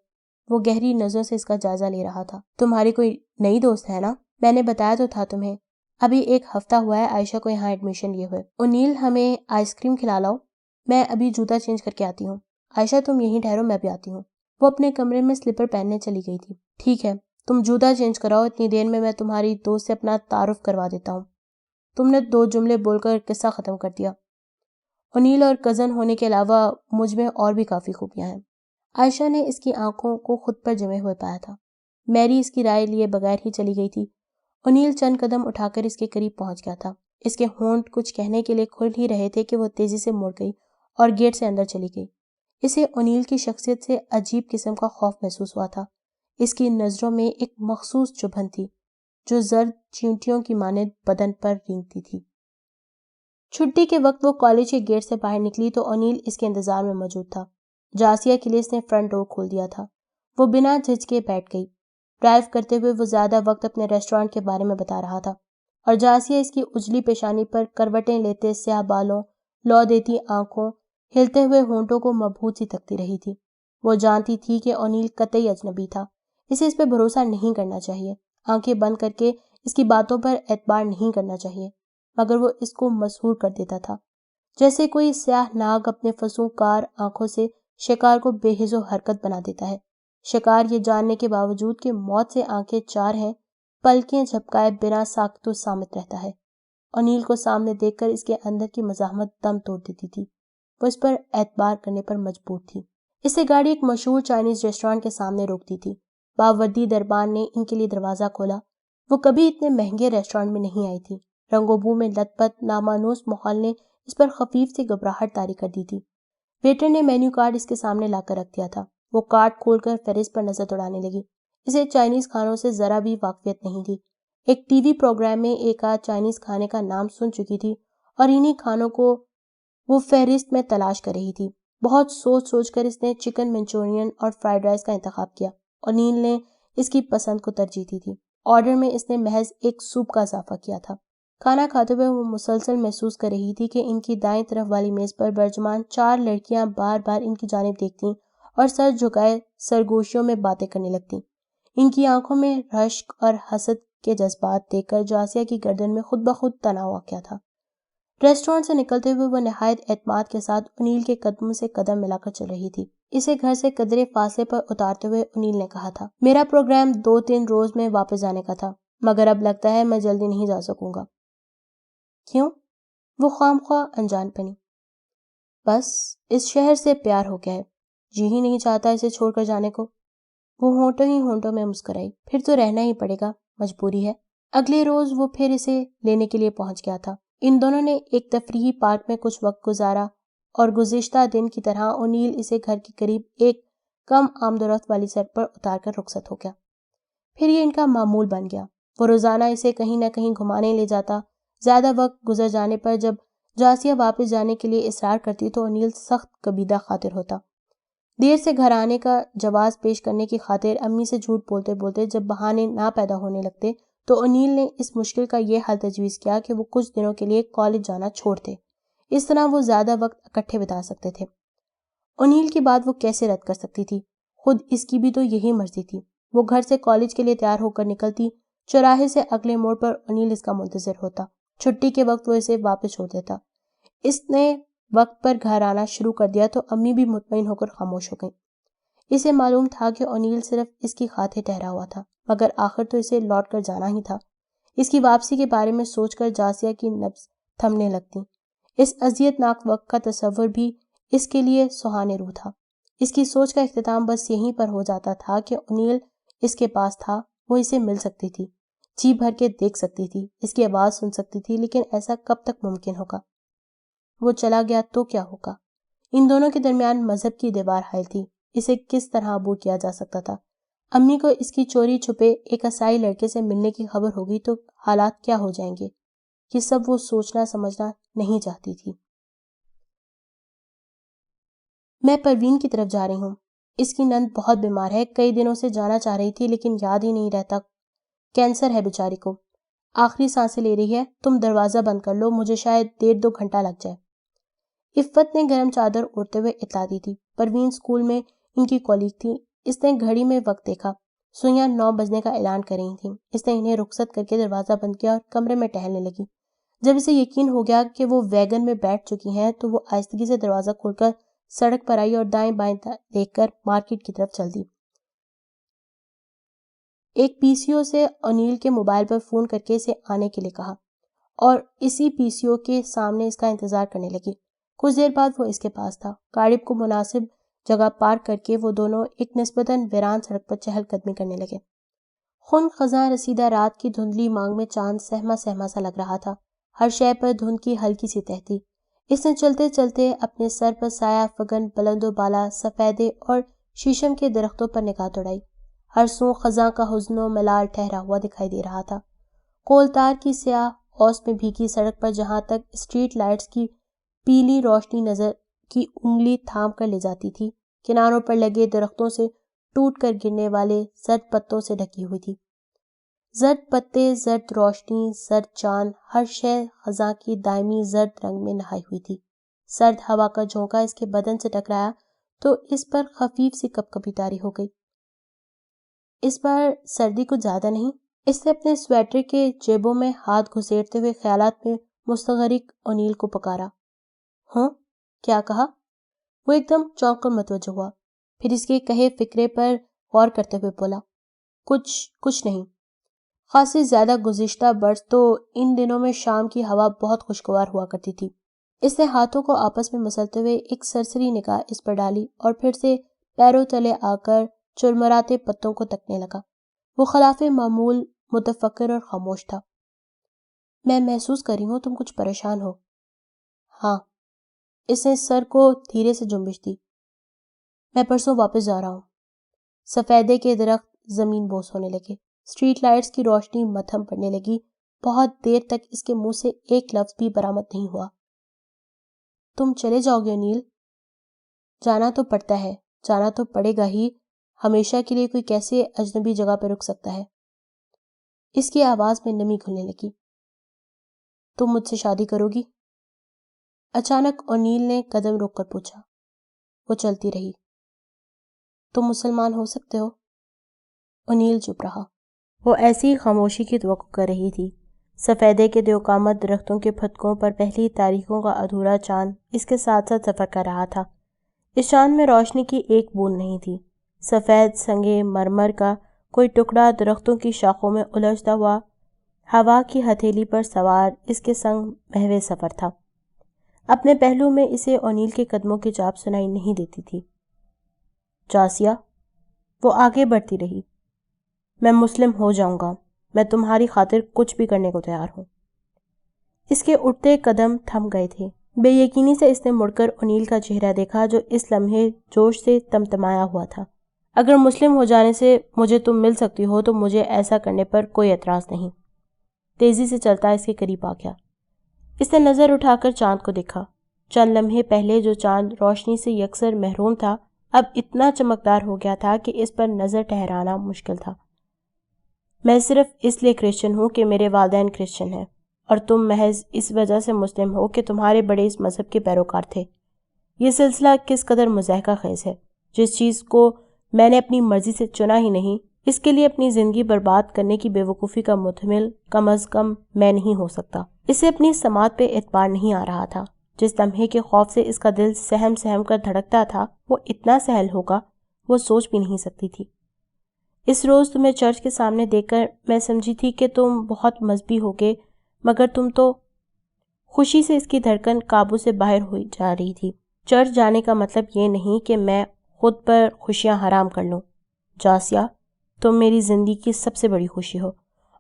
وہ گہری نظروں سے اس کا جائزہ لے رہا تھا۔ تمہاری کوئی نئی دوست ہے نا؟ میں نے بتایا تو تھا تمہیں، ابھی 1 ہفتہ ہوا ہے عائشہ کو یہاں ایڈمیشن لیے ہوئے۔ اونیل ہمیں آئس کریم کھلا لاؤ، میں ابھی جوتا چینج کر کے آتی ہوں۔ عائشہ تم یہیں ٹھہرو، میں بھی آتی ہوں۔ وہ اپنے کمرے میں سلیپر پہننے چلی گئی تھی۔ ٹھیک ہے تم جوتا چینج کراؤ، اتنی دیر میں تمہاری دوست سے اپنا تعارف کروا دیتا ہوں۔ تم نے 2 جملے بول کر قصہ ختم کر دیا۔ اونیل اور کزن ہونے کے علاوہ مجھ میں اور بھی کافی خوبیاں ہیں۔ عائشہ نے اس کی آنکھوں کو خود پر جمے ہوئے پایا تھا۔ میری اس کی رائے لیے بغیر ہی چلی گئی تھی۔ اونیل چند قدم اٹھا کر اس کے قریب پہنچ گیا تھا۔ اس کے ہونٹ کچھ کہنے کے لیے کھل ہی رہے تھے کہ وہ تیزی سے مڑ گئی اور گیٹ سے اندر چلی گئی۔ اسے اونیل کی شخصیت سے عجیب قسم کا خوف محسوس ہوا تھا۔ اس کی نظروں میں ایک مخصوص چبھن تھی جو زرد چیونٹیوں کی مانند بدن پر رینگتی تھی۔ چھٹی کے وقت وہ کالج کے گیٹ سے باہر نکلی تو اونیل اس کے انتظار میں موجود تھا۔ جاسیہ کے لیے اس نے فرنٹ ڈور کھول دیا تھا۔ وہ بنا جھجکے بیٹھ گئی۔ ڈرائیو کرتے ہوئے وہ زیادہ وقت اپنے ریسٹورانٹ کے بارے میں بتا رہا تھا اور جاسیہ اس کی اجلی پیشانی پر کروٹیں لیتے سیاہ بالوں، لو دیتی آنکھوں، ہلتے ہوئے ہونٹوں کو مبہوت سی تکتی رہی تھی۔ وہ جانتی تھی کہ اونیل قطعی اجنبی تھا، اسے اس پہ بھروسہ نہیں کرنا چاہیے، آنکھیں بند کر کے اس کی باتوں پر اعتبار نہیں کرنا چاہیے، مگر وہ اس کو مسحور کر دیتا تھا، جیسے کوئی سیاہ ناگ اپنے فسونکار آنکھوں سے شکار کو بے حس و حرکت بنا دیتا ہے۔ شکار یہ جاننے کے باوجود کہ موت سے آنکھیں 4 ہیں، پلکیں جھپکائے بنا ساکت و سامت رہتا ہے۔ انیل کو سامنے دیکھ کر اس کے اندر کی مزاحمت دم توڑ دیتی تھی۔ وہ اس پر اعتبار کرنے پر مجبور تھی۔ اسے گاڑی ایک مشہور چائنیز ریسٹورانٹ کے سامنے روکتی تھی۔ باوردی دربان نے ان کے لیے دروازہ کھولا۔ وہ کبھی اتنے مہنگے ریسٹورانٹ میں نہیں آئی تھی۔ رنگ و بو میں لت پت نامانوس ماحول نے اس پر خفیف سی گھبراہٹ طاری کر دی تھی۔ ویٹر نے مینیو کارڈ اس کے سامنے لا کر رکھ دیا تھا۔ وہ کارڈ کھول کر فہرست پر نظر دوڑانے لگی۔ اسے چائنیز کھانوں سے ذرا بھی واقفیت نہیں تھی۔ ایک ٹی وی پروگرام میں ایک آدھ چائنیز کھانے کا نام سن چکی تھی اور انہی کھانوں کو وہ فہرست میں تلاش کر رہی تھی۔ بہت سوچ سوچ کر اس نے چکن منچورین اور فرائیڈ رائس کا انتخاب کیا۔ انیل نے اس کی پسند کو ترجیح دی تھی۔ آرڈر میں اس نے محض ایک سوپ کا اضافہ کیا تھا۔ کھانا کھاتے ہوئے وہ مسلسل محسوس کر رہی تھی کہ ان کی دائیں طرف والی میز پر برجمان 4 لڑکیاں بار بار ان کی جانب دیکھتیں اور سر جھکائے سرگوشیوں میں باتیں کرنے لگتیں۔ ان کی آنکھوں میں رشک اور حسد کے جذبات دیکھ کر جاسیہ کی گردن میں خود بخود تناؤ آ گیا تھا۔ ریسٹورانٹ سے نکلتے ہوئے وہ نہایت اعتماد کے ساتھ انیل کے قدموں سے قدم ملا کر چل رہی تھی۔ اسے گھر سے قدرے فاصلے پر اتارتے ہوئے انیل نے کہا تھا، میرا پروگرام 2-3 روز میں واپس جانے کا تھا، مگر اب لگتا ہے میں جلدی نہیں جا سکوں گا۔ کیوں؟ وہ خواہ انجان بنی۔ بس اس شہر سے پیار ہو گیا ہے، جی ہی نہیں چاہتا اسے چھوڑ کر جانے کو۔ وہ ہونٹوں میں مسکرائی۔ پھر تو رہنا ہی پڑے گا، مجبوری ہے۔ اگلے روز وہ پھر اسے لینے کے لیے پہنچ گیا تھا۔ ان دونوں نے ایک تفریحی پارک میں کچھ وقت گزارا اور گزشتہ دن کی طرح انیل اسے گھر کے قریب ایک کم آمد و رفت والی سڑک پر اتار کر رخصت ہو گیا۔ پھر یہ ان کا معمول بن گیا۔ وہ روزانہ اسے کہیں نہ کہیں گھمانے لے جاتا۔ زیادہ وقت گزر جانے پر جب جاسیہ واپس جانے کے لیے اصرار کرتی تو انیل سخت کبیدہ خاطر ہوتا۔ دیر سے گھر آنے کا جواز پیش کرنے کی خاطر امی سے جھوٹ بولتے بولتے جب بہانے نہ پیدا ہونے لگتے تو انیل نے اس مشکل کا یہ حل تجویز کیا کہ وہ کچھ دنوں کے لیے کالج جانا چھوڑ دے۔ اس طرح وہ زیادہ وقت اکٹھے بتا سکتے تھے۔ انیل کی بات وہ کیسے رد کر سکتی تھی؟ خود اس کی بھی تو یہی مرضی تھی۔ وہ گھر سے کالج کے لیے تیار ہو کر نکلتی۔ چوراہے سے اگلے موڑ پر انیل اس کا منتظر ہوتا۔ چھٹی کے وقت وہ اسے واپس چھوڑ دیتا۔ اس نے وقت پر گھر آنا شروع کر دیا تو امی بھی مطمئن ہو کر خاموش ہو گئیں۔ اسے معلوم تھا کہ انیل صرف اس کی خاطر ٹھہرا ہوا تھا، مگر آخر تو اسے لوٹ کر جانا ہی تھا۔ اس کی واپسی کے بارے میں سوچ کر جاسیہ کی نبض تھمنے لگتی۔ اس اذیت ناک وقت کا تصور بھی اس کے لیے سہانے روح تھا۔ اس کی سوچ کا اختتام بس یہیں پر ہو جاتا تھا کہ انیل اس کے پاس تھا، وہ اسے مل سکتی تھی، جی بھر کے دیکھ سکتی تھی، اس کی آواز سن سکتی تھی، لیکن ایسا کب تک ممکن ہوگا؟ وہ چلا گیا تو کیا ہوگا؟ ان دونوں کے درمیان مذہب کی دیوار حائل تھی۔ اسے کس طرح عبور کیا جا سکتا تھا؟ امی کو اس کی چوری چھپے ایک عیسائی لڑکے سے ملنے کی خبر ہوگی تو حالات کیا ہو جائیں گے؟ یہ سب وہ سوچنا سمجھنا نہیں چاہتی تھی۔ میں پروین کی طرف جا رہی ہوں۔ اس کی نند بہت بیمار ہے، کئی دنوں سے جانا چاہ رہی تھی لیکن یاد ہی نہیں رہتا۔ کینسر ہے بیچاری کو، آخری سانسیں لے رہی ہے۔ تم دروازہ بند کر لو، مجھے شاید 1.5-2 گھنٹہ لگ جائے۔ عفت نے گرم چادر اوڑھتے ہوئے اطلاع دی تھی۔ پروین اسکول میں ان کی کولیگ تھی۔ اس نے گھڑی میں وقت دیکھا، سوئیاں 9 بجنے کا اعلان کر رہی تھیں۔ اس نے انہیں رخصت کر کے دروازہ بند کیا اور کمرے میں ٹہلنے لگی۔ جب اسے یقین ہو گیا کہ وہ ویگن میں بیٹھ چکی ہیں تو وہ آہستگی سے دروازہ کھول کر سڑک پر آئی اور دائیں بائیں دیکھ کر مارکیٹ کی طرف چل دی۔ ایک پی سی او سے انیل کے موبائل پر فون کر کے اسے آنے کے لیے کہا اور اسی پی سی او کے سامنے اس کا انتظار کرنے لگی۔ کچھ دیر بعد وہ اس کے پاس تھا۔ گاڑی کو مناسب جگہ پارک کر کے وہ دونوں ایک نسبتاً ویران سڑک پر چہل قدمی کرنے لگے۔ خن خزاں رسیدہ رات کی دھندلی مانگ میں چاند سہما سہما سا لگ رہا تھا۔ ہر شے پر دھند کی ہلکی سی تہ تھی۔ اس نے چلتے چلتے اپنے سر پر سایہ فگن بلند و بالا سفیدے اور شیشم کے درختوں پر نگاہ دوڑائی۔ ہر سو خزاں کا حزن و ملال ٹھہرا ہوا دکھائی دے رہا تھا۔ کولتار کی سیاہ اوس میں بھیگی سڑک پر جہاں تک اسٹریٹ لائٹس کی پیلی روشنی نظر کی انگلی تھام کر لے جاتی تھی، کناروں پر لگے درختوں سے ٹوٹ کر گرنے والے زرد پتوں سے ڈھکی ہوئی تھی۔ زرد پتے، زرد روشنی، زرد چاند، ہر شے خزاں کی دائمی زرد رنگ میں نہائی ہوئی تھی۔ سرد ہوا کا جھونکا اس کے بدن سے ٹکرایا تو اس پر خفیف سی کپکپی طاری ہو گئی۔ اس بار سردی کچھ زیادہ نہیں؟ اس نے اپنے سویٹر کے جیبوں میں ہاتھ گھسیٹتے ہوئے خیالات میں مستغرق انیل کو پکارا۔ ہاں؟ کیا کہا؟ وہ ایک دم چونک کر متوجہ ہوا، پھر اس کے کہے فکرے پر غور کرتے ہوئے بولا، کچھ نہیں۔ خاصی زیادہ گزشتہ برس تو ان دنوں میں شام کی ہوا بہت خوشگوار ہوا کرتی تھی۔ اس نے ہاتھوں کو آپس میں مسلتے ہوئے ایک سرسری نگاہ اس پر ڈالی اور پھر سے پیروں تلے آ کر چرمراتے پتوں کو تکنے لگا۔ وہ خلاف معمول متفکر اور خاموش تھا۔ میں محسوس کر رہی ہوں تم کچھ پریشان ہو۔ ہاں، اس نے سر کو دھیرے سے جنبش دی۔ میں پرسوں واپس جا رہا ہوں۔ سفیدے کے درخت زمین بوس ہونے لگے، اسٹریٹ لائٹس کی روشنی مدھم پڑنے لگی۔ بہت دیر تک اس کے منہ سے ایک لفظ بھی برآمد نہیں ہوا۔ تم چلے جاؤ گے انیل؟ جانا تو پڑتا ہے، جانا تو پڑے گا ہی، ہمیشہ کے لیے کوئی کیسے اجنبی جگہ پہ رک سکتا ہے؟ اس کی آواز میں نمی گھلنے لگی۔ تم مجھ سے شادی کرو گی؟ اچانک انیل نے قدم روک کر پوچھا۔ وہ چلتی رہی۔ تم مسلمان ہو سکتے ہو؟ انیل چپ رہا۔ وہ ایسی خاموشی کی توقع کر رہی تھی۔ سفیدے کے دیوقامت درختوں کے پھتکوں پر پہلی تاریخوں کا ادھورا چاند اس کے ساتھ ساتھ سفر کر رہا تھا۔ اس چاند میں روشنی کی ایک بوند نہیں تھی۔ سفید سنگے مرمر کا کوئی ٹکڑا درختوں کی شاخوں میں الجھتا ہوا ہوا کی ہتھیلی پر سوار اس کے سنگ محو سفر تھا۔ اپنے پہلو میں اسے انیل کے قدموں کی چاپ سنائی نہیں دیتی تھی۔ جاسیہ، وہ آگے بڑھتی رہی، میں مسلم ہو جاؤں گا، میں تمہاری خاطر کچھ بھی کرنے کو تیار ہوں۔ اس کے اٹھتے قدم تھم گئے تھے۔ بے یقینی سے اس نے مڑ کر انیل کا چہرہ دیکھا جو اس لمحے جوش سے تمتمایا ہوا تھا۔ اگر مسلم ہو جانے سے مجھے تم مل سکتی ہو تو مجھے ایسا کرنے پر کوئی اعتراض نہیں۔ تیزی سے چلتا اس کے قریب آ گیا۔ اس نے نظر اٹھا کر چاند کو دیکھا۔ چند لمحے پہلے جو چاند روشنی سے یکسر محروم تھا اب اتنا چمکدار ہو گیا تھا کہ اس پر نظر ٹھہرانا مشکل تھا۔ میں صرف اس لیے کرسچن ہوں کہ میرے والدین کرسچن ہیں، اور تم محض اس وجہ سے مسلم ہو کہ تمہارے بڑے اس مذہب کے پیروکار تھے۔ یہ سلسلہ کس قدر مضحکہ خیز ہے۔ جس چیز کو میں نے اپنی مرضی سے چنا ہی نہیں، اس کے لیے اپنی زندگی برباد کرنے کی بے وقوفی کا متحمل کم از کم میں نہیں ہو سکتا۔ اسے اپنی سماعت پہ اعتبار نہیں آ رہا تھا۔ جس لمحے کے خوف سے اس کا دل سہم سہم کر دھڑکتا تھا وہ اتنا سہل ہوگا وہ سوچ بھی نہیں سکتی تھی۔ اس روز تمہیں چرچ کے سامنے دیکھ کر میں سمجھی تھی کہ تم بہت مذہبی ہوگے، مگر تم تو… خوشی سے اس کی دھڑکن قابو سے باہر ہوئی جا رہی تھی۔ چرچ جانے کا مطلب یہ نہیں کہ میں خود پر خوشیاں حرام کر لوں۔ جاسیہ، تم میری زندگی کی سب سے بڑی خوشی ہو،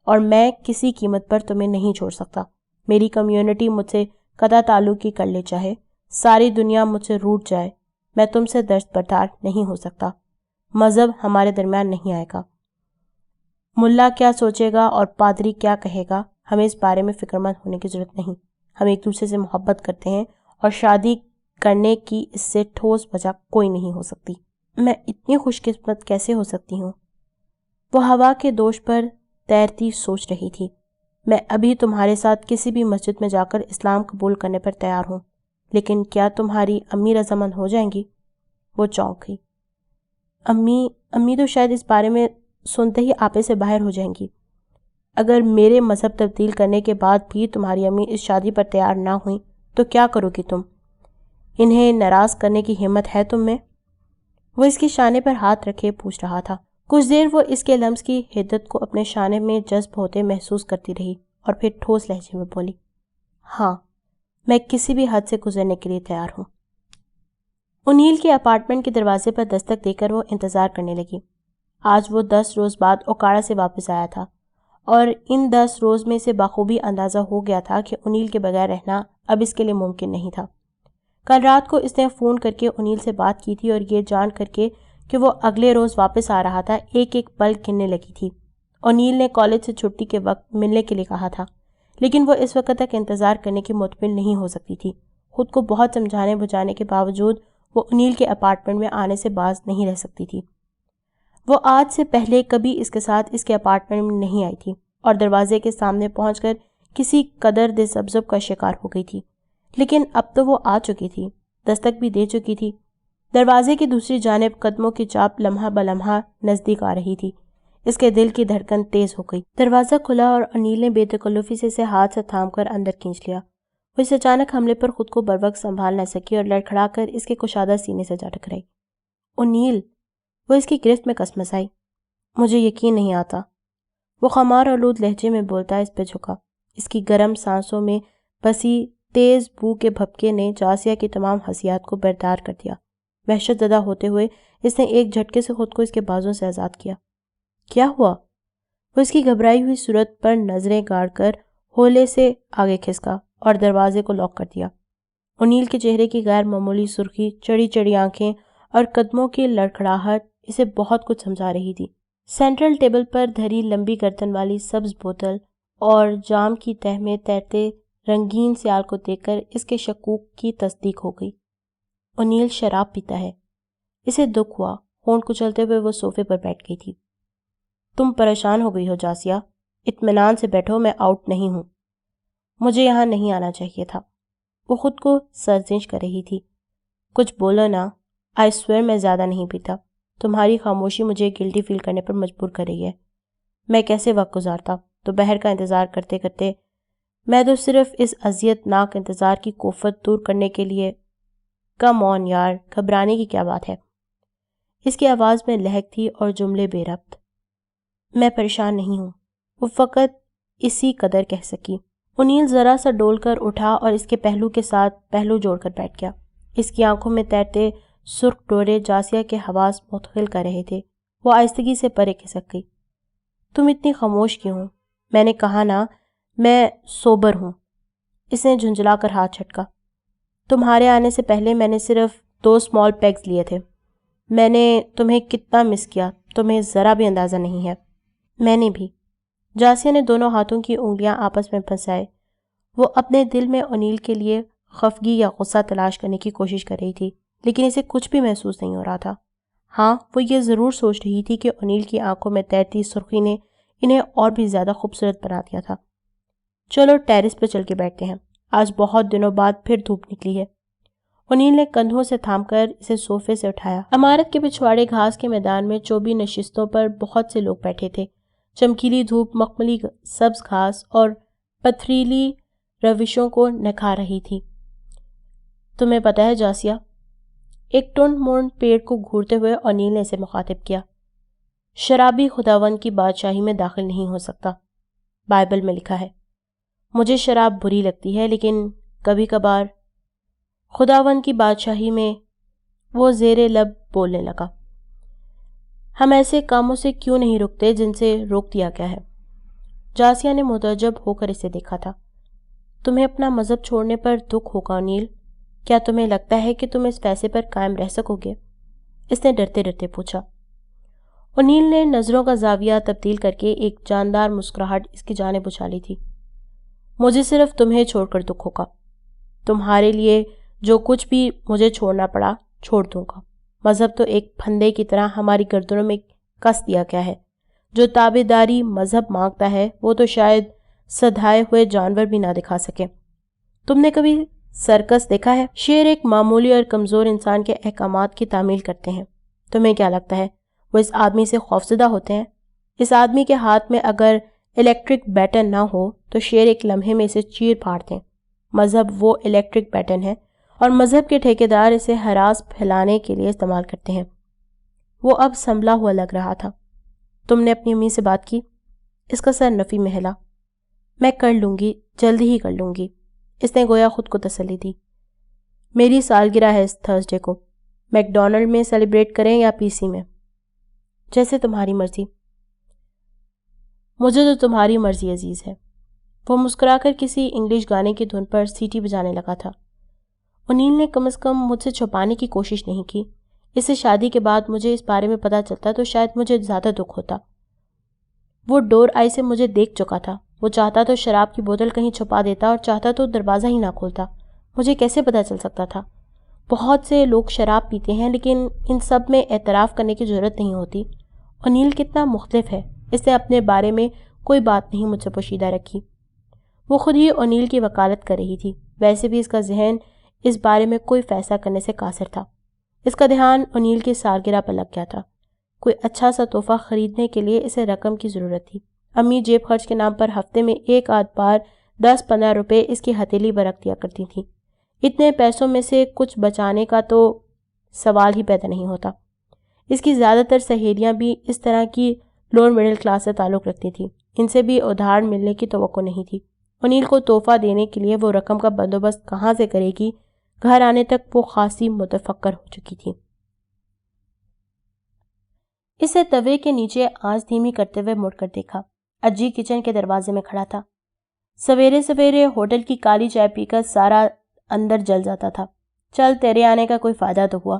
اور میں کسی قیمت پر تمہیں نہیں چھوڑ سکتا۔ میری کمیونٹی مجھ سے قطع تعلق کی کر لے، چاہے ساری دنیا مجھ سے روٹھ جائے، میں تم سے دستبردار نہیں ہو سکتا۔ مذہب ہمارے درمیان نہیں آئے گا۔ ملا کیا سوچے گا اور پادری کیا کہے گا، ہمیں اس بارے میں فکر مند ہونے کی ضرورت نہیں۔ ہم ایک دوسرے سے محبت کرتے ہیں، اور شادی کرنے کی اس سے ٹھوس وجہ کوئی نہیں ہو سکتی۔ میں اتنی خوش قسمت کیسے ہو سکتی ہوں؟ وہ ہوا کے دوش پر تیرتی سوچ رہی تھی۔ میں ابھی تمہارے ساتھ کسی بھی مسجد میں جا کر اسلام قبول کرنے پر تیار ہوں، لیکن کیا تمہاری امی رضامند ہو جائیں گی؟ وہ چونک گئی۔ امی تو شاید اس بارے میں سنتے ہی آپے سے باہر ہو جائیں گی۔ اگر میرے مذہب تبدیل کرنے کے بعد بھی تمہاری امی اس شادی پر تیار نہ ہوئیں تو کیا کرو گی تم؟ انہیں ناراض کرنے کی ہمت ہے تم میں؟ وہ اس کے شانے پر ہاتھ رکھے پوچھ رہا تھا۔ کچھ دیر وہ اس کے لمس کی حدت کو اپنے شانے میں جذب ہوتے محسوس کرتی رہی، اور پھر ٹھوس لہجے میں بولی، ہاں، میں کسی بھی حد سے گزرنے کے لیے تیار ہوں۔ انیل کے اپارٹمنٹ کے دروازے پر دستک دے کر وہ انتظار کرنے لگی۔ آج وہ 10 روز بعد اوکاڑا سے واپس آیا تھا، اور ان 10 روز میں سے بخوبی اندازہ ہو گیا تھا کہ انیل کے بغیر رہنا اب اس کے لیے ممکن نہیں تھا۔ کل رات کو اس نے فون کر کے انیل سے بات کی تھی، اور یہ جان کر کے کہ وہ اگلے روز واپس آ رہا تھا ایک ایک پل گننے لگی تھی۔ انیل نے کالج سے چھٹی کے وقت ملنے کے لیے کہا تھا، لیکن وہ اس وقت تک انتظار کرنے کی مطمئن نہیں ہو سکتی تھی۔ خود کو بہت سمجھانے بجھانے کے باوجود وہ انیل کے اپارٹمنٹ میں آنے سے باز نہیں رہ سکتی تھی۔ وہ آج سے پہلے کبھی اس کے ساتھ اس کے اپارٹمنٹ میں نہیں آئی تھی، اور دروازے کے سامنے پہنچ کر کسی قدر دے ذبذب کا شکار ہو گئی تھی۔ لیکن اب تو وہ آ چکی تھی، دستک بھی دے چکی تھی۔ دروازے کی دوسری جانب قدموں کی چاپ لمحہ بلمحہ نزدیک آ رہی تھی۔ اس کے دل کی دھڑکن تیز ہو گئی۔ دروازہ کھلا اور انیل نے بے تکلفی سے اسے ہاتھ سے تھام کر اندر کھینچ لیا۔ وہ اس اچانک حملے پر خود کو بروقت سنبھال نہ سکی اور لڑکھڑا کر اس کے کشادہ سینے سے جا ٹکرائی۔ انیل! وہ اس کی گرفت میں کس مسائی۔ مجھے یقین نہیں آتا۔ وہ خمار آلود لہجے میں بولتا اس پہ جھکا۔ اس کی گرم سانسوں میں بسی تیز بو کے بھپکے نے جاسیہ کی تمام حسیات کو بردار کر دیا۔ وحشت زدہ ہوتے ہوئے اس نے ایک جھٹکے سے خود کو اس کے بازوں سے آزاد کیا۔ کیا ہوا؟ وہ اس کی گھبرائی ہوئی صورت پر نظریں گاڑ کر ہولے سے آگے کھسکا اور دروازے کو لاک کر دیا۔ انیل کے چہرے کی غیر معمولی سرخی، چڑی چڑی آنکھیں اور قدموں کی لڑکھڑاہٹ اسے بہت کچھ سمجھا رہی تھی۔ سینٹرل ٹیبل پر دھری لمبی گردن والی سبز بوتل اور جام کی تہ میں تیرتے رنگین سیال کو دیکھ کر اس کے شکوک کی تصدیق ہو گئی۔ انیل شراب پیتا ہے۔ اسے دکھ ہوا۔ ہونٹ کچلتے ہوئے وہ صوفے پر بیٹھ گئی تھی۔ تم پریشان ہو گئی ہو جاسیہ، اطمینان سے بیٹھو، میں آؤٹ نہیں ہوں۔ مجھے یہاں نہیں آنا چاہیے تھا۔ وہ خود کو سرزنش کر رہی تھی۔ کچھ بولو نا، آئی سویر میں زیادہ نہیں پیتا۔ تمہاری خاموشی مجھے گلٹی فیل کرنے پر مجبور کر رہی ہے۔ میں کیسے وقت گزارتا دوپہر کا انتظار کرتے کرتے؟ میں تو صرف اس اذیت ناک انتظار کی کوفت دور کرنے کے لیے… کم آن یار، گھبرانے کی کیا بات ہے؟ اس کی آواز میں لہک تھی اور جملے بے ربط۔ میں پریشان نہیں ہوں، وہ فقط اسی قدر کہہ سکی۔ انیل ذرا سا ڈول کر اٹھا اور اس کے پہلو کے ساتھ پہلو جوڑ کر بیٹھ گیا۔ اس کی آنکھوں میں تیرتے سرخ ڈورے جاسیہ کے حواس متخل کر رہے تھے۔ وہ آہستگی سے پرے کھسک گئی۔ تم اتنی خاموش کیوں ہو؟ میں نے کہا نا، میں سوبر ہوں۔ اس نے جھنجھلا کر ہاتھ جھٹکا۔ تمہارے آنے سے پہلے میں نے صرف 2 اسمال پیگز لیے تھے۔ میں نے تمہیں کتنا مس کیا، تمہیں ذرا بھی اندازہ نہیں ہے۔ میں نے بھی۔ جاسیہ نے دونوں ہاتھوں کی انگلیاں آپس میں پھنسائے۔ وہ اپنے دل میں انیل کے لیے خفگی یا غصہ تلاش کرنے کی کوشش کر رہی تھی، لیکن اسے کچھ بھی محسوس نہیں ہو رہا تھا۔ ہاں، وہ یہ ضرور سوچ رہی تھی کہ انیل کی آنکھوں میں تیرتی سرخی نے انہیں اور بھی زیادہ خوبصورت بنا دیا تھا۔ چلو ٹیرس پہ چل کے بیٹھتے ہیں، آج بہت دنوں بعد پھر دھوپ نکلی ہے۔ انیل نے کندھوں سے تھام کر اسے صوفے سے اٹھایا۔ عمارت کے پچھواڑے گھاس کے میدان میں چوبی نشستوں پر بہت سے لوگ بیٹھے تھے۔ چمکیلی دھوپ مخملی سبز گھاس اور پتھریلی روشوں کو نکھار رہی تھی۔ تمہیں پتہ ہے جاسیہ، ایک ٹنڈ مونڈ پیڑ کو گھورتے ہوئے انیل نے اسے مخاطب کیا، شرابی خداوند کی بادشاہی میں داخل نہیں ہو سکتا۔ بائبل میں لکھا ہے۔ مجھے شراب بری لگتی ہے، لیکن کبھی کبھار خداوند کی بادشاہی میں… وہ زیر لب بولنے لگا۔ ہم ایسے کاموں سے کیوں نہیں رکتے جن سے روک دیا گیا ہے؟ جاسیہ نے متعجب ہو کر اسے دیکھا تھا۔ تمہیں اپنا مذہب چھوڑنے پر دکھ ہوگا انیل؟ کیا تمہیں لگتا ہے کہ تم اس فیصلے پر قائم رہ سکو گے؟ اس نے ڈرتے ڈرتے پوچھا۔ انیل نے نظروں کا زاویہ تبدیل کر کے ایک جاندار مسکراہٹ اس کی جانب اچھالی تھی۔ مجھے صرف تمہیں چھوڑ کر دکھ ہوگا۔ تمہارے لیے جو کچھ بھی مجھے چھوڑنا پڑا چھوڑ دوں گا۔ مذہب تو ایک پھندے کی طرح ہماری گردنوں میں کس دیا گیا ہے۔ جو تابع داری مذہب مانگتا ہے وہ تو شاید سدھائے ہوئے جانور بھی نہ دکھا سکے۔ تم نے کبھی سرکس دیکھا ہے؟ شیر ایک معمولی اور کمزور انسان کے احکامات کی تعمیل کرتے ہیں۔ تمہیں کیا لگتا ہے وہ اس آدمی سے خوفزدہ ہوتے ہیں؟ اس آدمی کے ہاتھ میں اگر الیکٹرک بیٹن نہ ہو تو شیر ایک لمحے میں اسے چیر پھاڑ دیں۔ مذہب وہ الیکٹرک بیٹن ہے اور مذہب کے ٹھیکیدار اسے ہراس پھیلانے کے لیے استعمال کرتے ہیں۔ وہ اب سنبھلا ہوا لگ رہا تھا۔ تم نے اپنی امی سے بات کی؟ اس کا سر نفی میں ہلا۔ میں کر لوں گی، جلدی ہی کر لوں گی۔ اس نے گویا خود کو تسلی دی۔ میری سالگرہ ہے اس تھرسڈے کو۔ میک ڈونلڈ میں سیلیبریٹ کریں یا پی سی میں؟ جیسے تمہاری مرضی۔ مجھے تو تمہاری مرضی عزیز ہے۔ وہ مسکرا کر کسی انگلش گانے کی دھن پر سیٹی بجانے لگا تھا۔ انیل نے کم از کم مجھ سے چھپانے کی کوشش نہیں کی۔ اس سے شادی کے بعد مجھے اس بارے میں پتہ چلتا تو شاید مجھے زیادہ دکھ ہوتا۔ وہ ڈور آئی سے مجھے دیکھ چکا تھا۔ وہ چاہتا تو شراب کی بوتل کہیں چھپا دیتا اور چاہتا تو دروازہ ہی نہ کھولتا۔ مجھے کیسے پتہ چل سکتا تھا؟ بہت سے لوگ شراب پیتے ہیں لیکن ان سب میں اعتراف کرنے کی ضرورت نہیں ہوتی۔ انیل کتنا مختلف ہے۔ اس نے اپنے بارے میں کوئی بات نہیں مجھ سے پوشیدہ رکھی۔ وہ خود ہی انیل کی وکالت کر رہی تھی۔ ویسے بھی اس کا ذہن اس بارے میں کوئی فیصلہ کرنے سے قاصر تھا۔ اس کا دھیان انیل کی سالگرہ پر لگ گیا تھا۔ کوئی اچھا سا تحفہ خریدنے کے لیے اسے رقم کی ضرورت تھی۔ امی جیب خرچ کے نام پر ہفتے میں ایک آدھ بار 10-15 روپے اس کی ہتھیلی پر رکھ دیا کرتی تھیں۔ اتنے پیسوں میں سے کچھ بچانے کا تو سوال ہی پیدا نہیں ہوتا۔ اس کی زیادہ تر سہیلیاں بھی اس طرح کی لوور مڈل کلاس سے تعلق رکھتی تھی، ان سے بھی ادھار ملنے کی توقع نہیں تھی۔ انیل کو تحفہ دینے کے لیے وہ رقم کا بندوبست کہاں سے کرے گی؟ گھر آنے تک وہ خاصی متفکر ہو چکی تھی۔ اسے توے کے نیچے آنچ دھیمی کرتے ہوئے مڑ کر دیکھا۔ اجی کچن کے دروازے میں کھڑا تھا۔ سویرے سویرے ہوٹل کی کالی چائے پی کر سارا اندر جل جاتا تھا۔ چل تیرے آنے کا کوئی فائدہ تو ہوا۔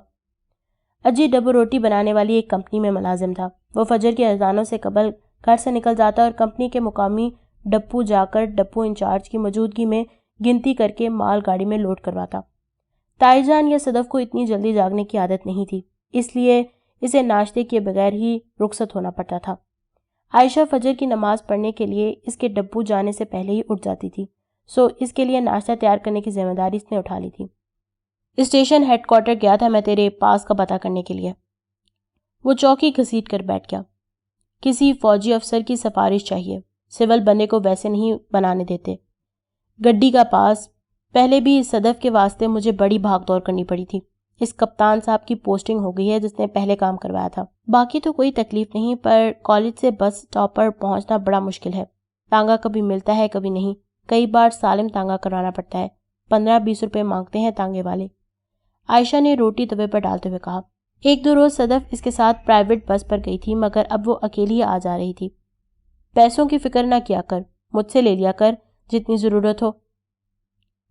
اجی ڈبو روٹی بنانے والی ایک کمپنی میں ملازم تھا۔ وہ فجر کی اذانوں سے قبل گھر سے نکل جاتا اور کمپنی کے مقامی ڈپو جا کر ڈپو انچارج کی موجودگی میں گنتی کر کے مال گاڑی میں لوڈ کرواتا۔ تائی جان یا صدف کو اتنی جلدی جاگنے کی عادت نہیں تھی، اس لیے اسے ناشتے کے بغیر ہی رخصت ہونا پڑتا تھا۔ عائشہ فجر کی نماز پڑھنے کے لیے اس کے ڈپو جانے سے پہلے ہی اٹھ جاتی تھی، سو اس کے لیے ناشتہ تیار کرنے کی ذمہ داری اس نے اٹھا لی تھی۔ اسٹیشن ہیڈ کوارٹر گیا تھا میں تیرے پاس کا پتہ کرنے کے لیے۔ وہ چوکی گھسیٹ کر بیٹھ گیا۔ کسی فوجی افسر کی سفارش چاہیے، سول بندے کو ویسے نہیں بنانے دیتے۔ گڈی کا پاس، پہلے بھی صدف کے واسطے مجھے بڑی بھاگ دوڑ کرنی پڑی تھی۔ اس کپتان صاحب کی پوسٹنگ ہو گئی ہے جس نے پہلے کام کروایا تھا۔ باقی تو کوئی تکلیف نہیں، پر کالج سے بس اسٹاپ پر پہنچنا بڑا مشکل ہے۔ تانگا کبھی ملتا ہے کبھی نہیں، کئی بار سالم تانگا کرانا پڑتا ہے۔ 15-20 روپے مانگتے ہیں تانگے والے۔ عائشہ نے روٹی توے پر ڈالتے ہوئے کہا۔ ایک دو روز صدف اس کے ساتھ پرائیویٹ بس پر گئی تھی، مگر اب وہ اکیلی آ جا رہی تھی۔ پیسوں کی فکر نہ کیا کر، مجھ سے لے لیا کر جتنی ضرورت ہو۔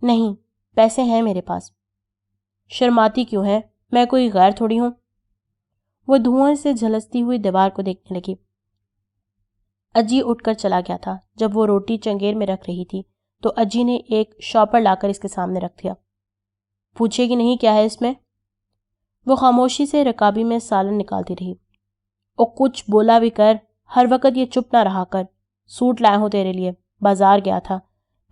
نہیں، پیسے ہیں میرے پاس۔ شرماتی کیوں ہے؟ میں کوئی غیر تھوڑی ہوں۔ وہ دھوئیں سے جھلستی ہوئی دیوار کو دیکھنے لگی۔ اجی اٹھ کر چلا گیا تھا۔ جب وہ روٹی چنگیر میں رکھ رہی تھی تو اجی نے ایک شاپر لا کر اس کے سامنے رکھ دیا۔ پوچھے گی نہیں کیا ہے اس میں؟ وہ خاموشی سے رکابی میں سالن نکالتی رہی۔ او کچھ بولا بھی کر، ہر وقت یہ چپ نہ رہا کر۔ سوٹ لایا ہوں تیرے لیے، بازار گیا تھا،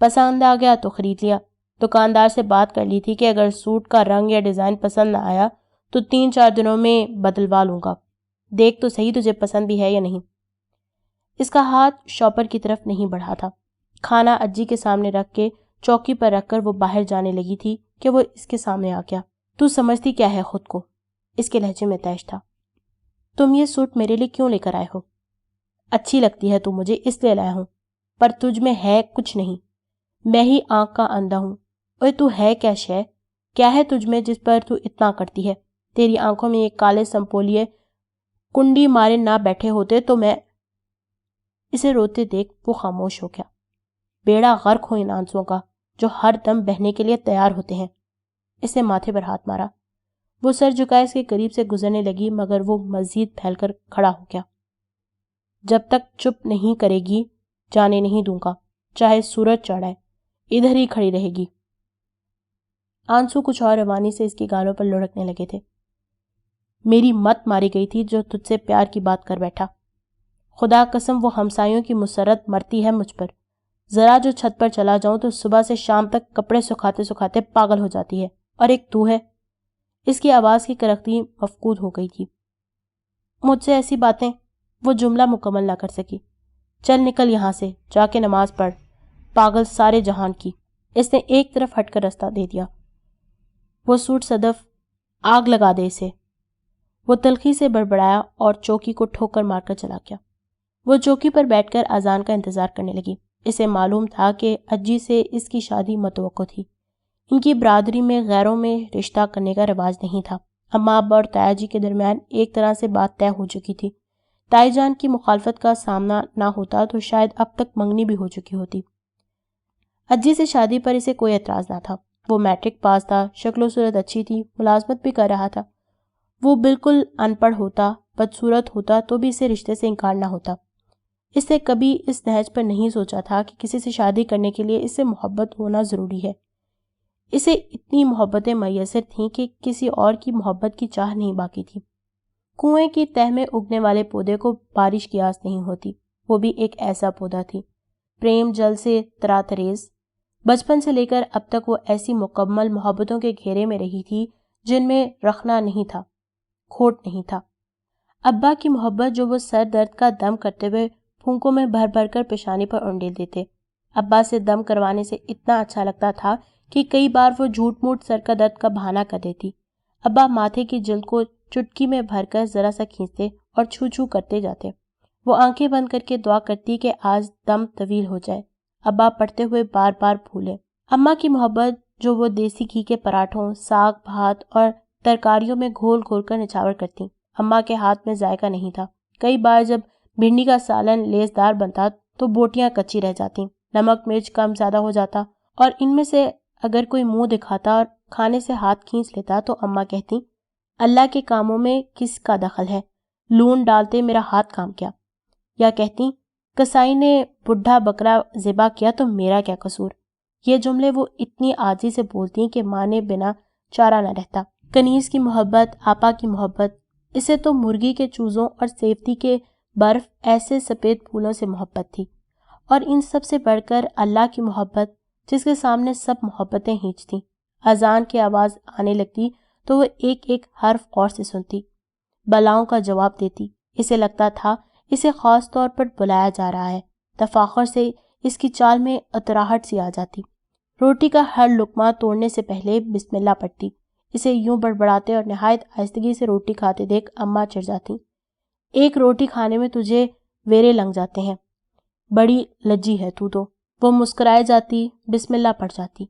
پسند آ گیا تو خرید لیا۔ دکاندار سے بات کر لی تھی کہ اگر سوٹ کا رنگ یا ڈیزائن پسند نہ آیا تو 3-4 دنوں میں بدلوا لوں گا۔ دیکھ تو صحیح تجھے پسند بھی ہے یا نہیں۔ اس کا ہاتھ شاپر کی طرف نہیں بڑھا تھا۔ کھانا اجی کے سامنے رکھ کے چوکی پر رکھ کر وہ باہر جانے لگی تھی کہ وہ اس کے سامنے آ گیا۔ تو سمجھتی کیا ہے خود کو؟ اس کے لہجے میں تیش تھا۔ تم یہ سوٹ میرے لیے کیوں لے کر آئے ہو؟ اچھی لگتی ہے تو مجھے اس لیے لایا ہوں، پر تجھ میں ہے کچھ نہیں۔ میں ہی آنکھ کا اندھا ہوں۔ اوے تو ہے کیا شے؟ کیا ہے تجھ میں جس پر تو اتنا کرتی ہے؟ تیری آنکھوں میں ایک کالے سمپولیے کنڈی مارے نہ بیٹھے ہوتے تو میں… اسے روتے دیکھ وہ خاموش ہو گیا۔ بیڑا غرق ہو ان آنسوؤں کا جو ہر دم بہنے کے لیے تیار ہوتے ہیں۔ اسے ماتھے پر ہاتھ مارا۔ وہ سر جھکائے اس کے قریب سے گزرنے لگی، مگر وہ مزید پھیل کر کھڑا ہو گیا۔ جب تک چپ نہیں کرے گی جانے نہیں دوں گا، چاہے سورج چڑھائے، ادھر ہی کھڑی رہے گی۔ آنسو کچھ اور روانی سے اس کی گالوں پر لڑکنے لگے تھے۔ میری مت ماری گئی تھی جو تجھ سے پیار کی بات کر بیٹھا۔ خدا قسم وہ ہمسایوں کی مسرت مرتی ہے مجھ پر۔ ذرا جو چھت پر چلا جاؤں تو صبح سے شام تک کپڑے سکھاتے سکھاتے پاگل ہو جاتی ہے، اور ایک تو ہے۔ اس کی آواز کی کرختی مفقود ہو گئی تھی۔ مجھ سے ایسی باتیں… وہ جملہ مکمل نہ کر سکی۔ چل نکل یہاں سے، جا کے نماز پڑھ، پاگل سارے جہان کی۔ اس نے ایک طرف ہٹ کر رستہ دے دیا۔ وہ سوٹ صدف، آگ لگا دے اسے۔ وہ تلخی سے بڑبڑایا اور چوکی کو ٹھوکر مار کر چلا گیا۔ وہ چوکی پر بیٹھ کر اذان کا انتظار کرنے لگی۔ اسے معلوم تھا کہ اجی سے اس کی شادی متوقع تھی۔ ان کی برادری میں غیروں میں رشتہ کرنے کا رواج نہیں تھا۔ اماں ابا اور تایا جی کے درمیان ایک طرح سے بات طے ہو چکی تھی۔ تائی جان کی مخالفت کا سامنا نہ ہوتا تو شاید اب تک منگنی بھی ہو چکی ہوتی۔ اجی سے شادی پر اسے کوئی اعتراض نہ تھا۔ وہ میٹرک پاس تھا، شکل و صورت اچھی تھی، ملازمت بھی کر رہا تھا۔ وہ بالکل ان پڑھ ہوتا، بدصورت ہوتا تو بھی اسے رشتے سے انکار نہ ہوتا۔ اس نے کبھی اس نہج پر نہیں سوچا تھا کہ کسی سے شادی کرنے کے لیے اس سے محبت ہونا ضروری ہے۔ اسے اتنی محبتیں میسر تھیں کہ کسی اور کی محبت کی چاہ نہیں باقی تھی۔ کنویں کی تہ میں اگنے والے پودے کو بارش کی آس نہیں ہوتی، وہ بھی ایک ایسا پودا تھی، پریم جل سے تراتریز۔ بچپن سے لے کر اب تک وہ ایسی مکمل محبتوں کے گھیرے میں رہی تھی جن میں رخنا نہیں تھا، کھوٹ نہیں تھا۔ ابا کی محبت جو وہ سر درد کا دم کرتے ہوئے پھونکوں میں بھر بھر کر پیشانی پر انڈیل دیتے۔ ابا سے دم کروانے سے اتنا اچھا لگتا تھا کہ کئی بار وہ جھوٹ موٹ سر کا درد کا بہانہ کر دیتی۔ ابا ماتھے کی جلد کو چٹکی میں بھر کر ذرا سا کھینچتے اور چھو چھو کرتے جاتے۔ وہ آنکھیں بند کر کے دعا کرتی کہ آج دم طویل ہو جائے، ابا پڑھتے ہوئے بار بار بھولے۔ اماں کی محبت جو وہ دیسی گھی کے پراٹھوں، ساگ بھات اور ترکاریوں میں گھول گھول کر نچھاور کرتی، اماں کے ہاتھ میں ذائقہ نہیں تھا۔ کئی بار جب بھنڈی کا سالن لیسدار بنتا تو بوٹیاں کچی رہ جاتی، نمک مرچ کم زیادہ ہو جاتا، اور ان میں سے اگر کوئی منہ دکھاتا اور کھانے سے ہاتھ کھینچ لیتا تو اماں کہتی، اللہ کے کاموں میں کس کا دخل ہے، لون ڈالتے میرا ہاتھ کام کیا، یا کہتی کسائی نے بڈھا بکرا ذبح کیا تو میرا کیا قصور۔ یہ جملے وہ اتنی عاجزی سے بولتی کہ مانے بنا چارہ نہ رہتا۔ کنیز کی محبت، آپا کی محبت، اسے تو مرغی کے چوزوں اور سیفتی کے برف ایسے سفید پھولوں سے محبت تھی، اور ان سب سے بڑھ کر اللہ کی محبت جس کے سامنے سب محبتیں ہینچ تھیں۔ اذان کی آواز آنے لگتی تو وہ ایک ایک حرف غور سے سنتی، بلاؤں کا جواب دیتی۔ اسے لگتا تھا اسے خاص طور پر بلایا جا رہا ہے، تفاخر سے اس کی چال میں اتراہٹ سی آ جاتی۔ روٹی کا ہر لقمہ توڑنے سے پہلے بسم اللہ پڑھتی۔ اسے یوں بڑبڑاتے اور نہایت آہستگی سے روٹی کھاتے دیکھ اماں چڑھ جاتی، ایک روٹی کھانے میں تجھے ویرے لگ جاتے ہیں، بڑی لجی ہے تو۔ وہ مسکرائے جاتی، بسم اللہ پڑھ جاتی۔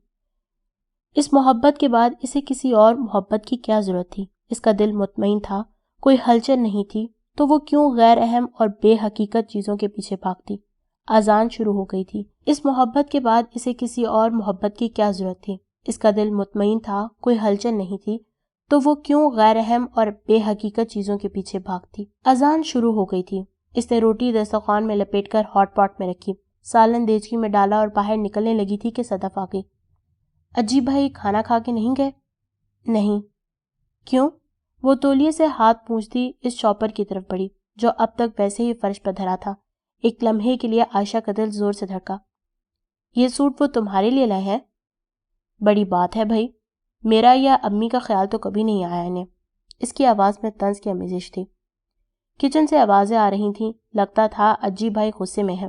اس محبت کے بعد اسے کسی اور محبت کی کیا ضرورت تھی؟ اس کا دل مطمئن تھا، کوئی ہلچل نہیں تھی، تو وہ کیوں غیر اہم اور بے حقیقت چیزوں کے پیچھے بھاگتی؟ اذان شروع ہو گئی تھی۔ اس محبت کے بعد اسے کسی اور محبت کی کیا ضرورت تھی؟ اس کا دل مطمئن تھا، کوئی ہلچل نہیں تھی، تو وہ کیوں غیر اہم اور بے حقیقت چیزوں کے پیچھے بھاگتی؟ اذان شروع ہو گئی تھی۔ اس نے روٹی دسترخوان میں لپیٹ کر ہاٹ پاٹ میں رکھی، سالن دیچکی میں ڈالا اور باہر نکلنے لگی تھی کہ صدف آ گئی۔ اجی بھائی کھانا کھا کے نہیں گئے؟ نہیں۔ کیوں؟ وہ تولیے سے ہاتھ پونچھتی اس شاپر کی طرف بڑھی جو اب تک ویسے ہی فرش پر دھرا تھا۔ ایک لمحے کے لیے عائشہ کا دل زور سے دھڑکا۔ یہ سوٹ وہ تمہارے لیے لائے ہیں؟ بڑی بات ہے بھائی، میرا یا امی کا خیال تو کبھی نہیں آیا انہیں۔ اس کی آواز میں طنز کی آمیزش تھی۔ کچن سے آوازیں آ رہی تھیں، لگتا تھا اجی بھائی غصے میں ہے۔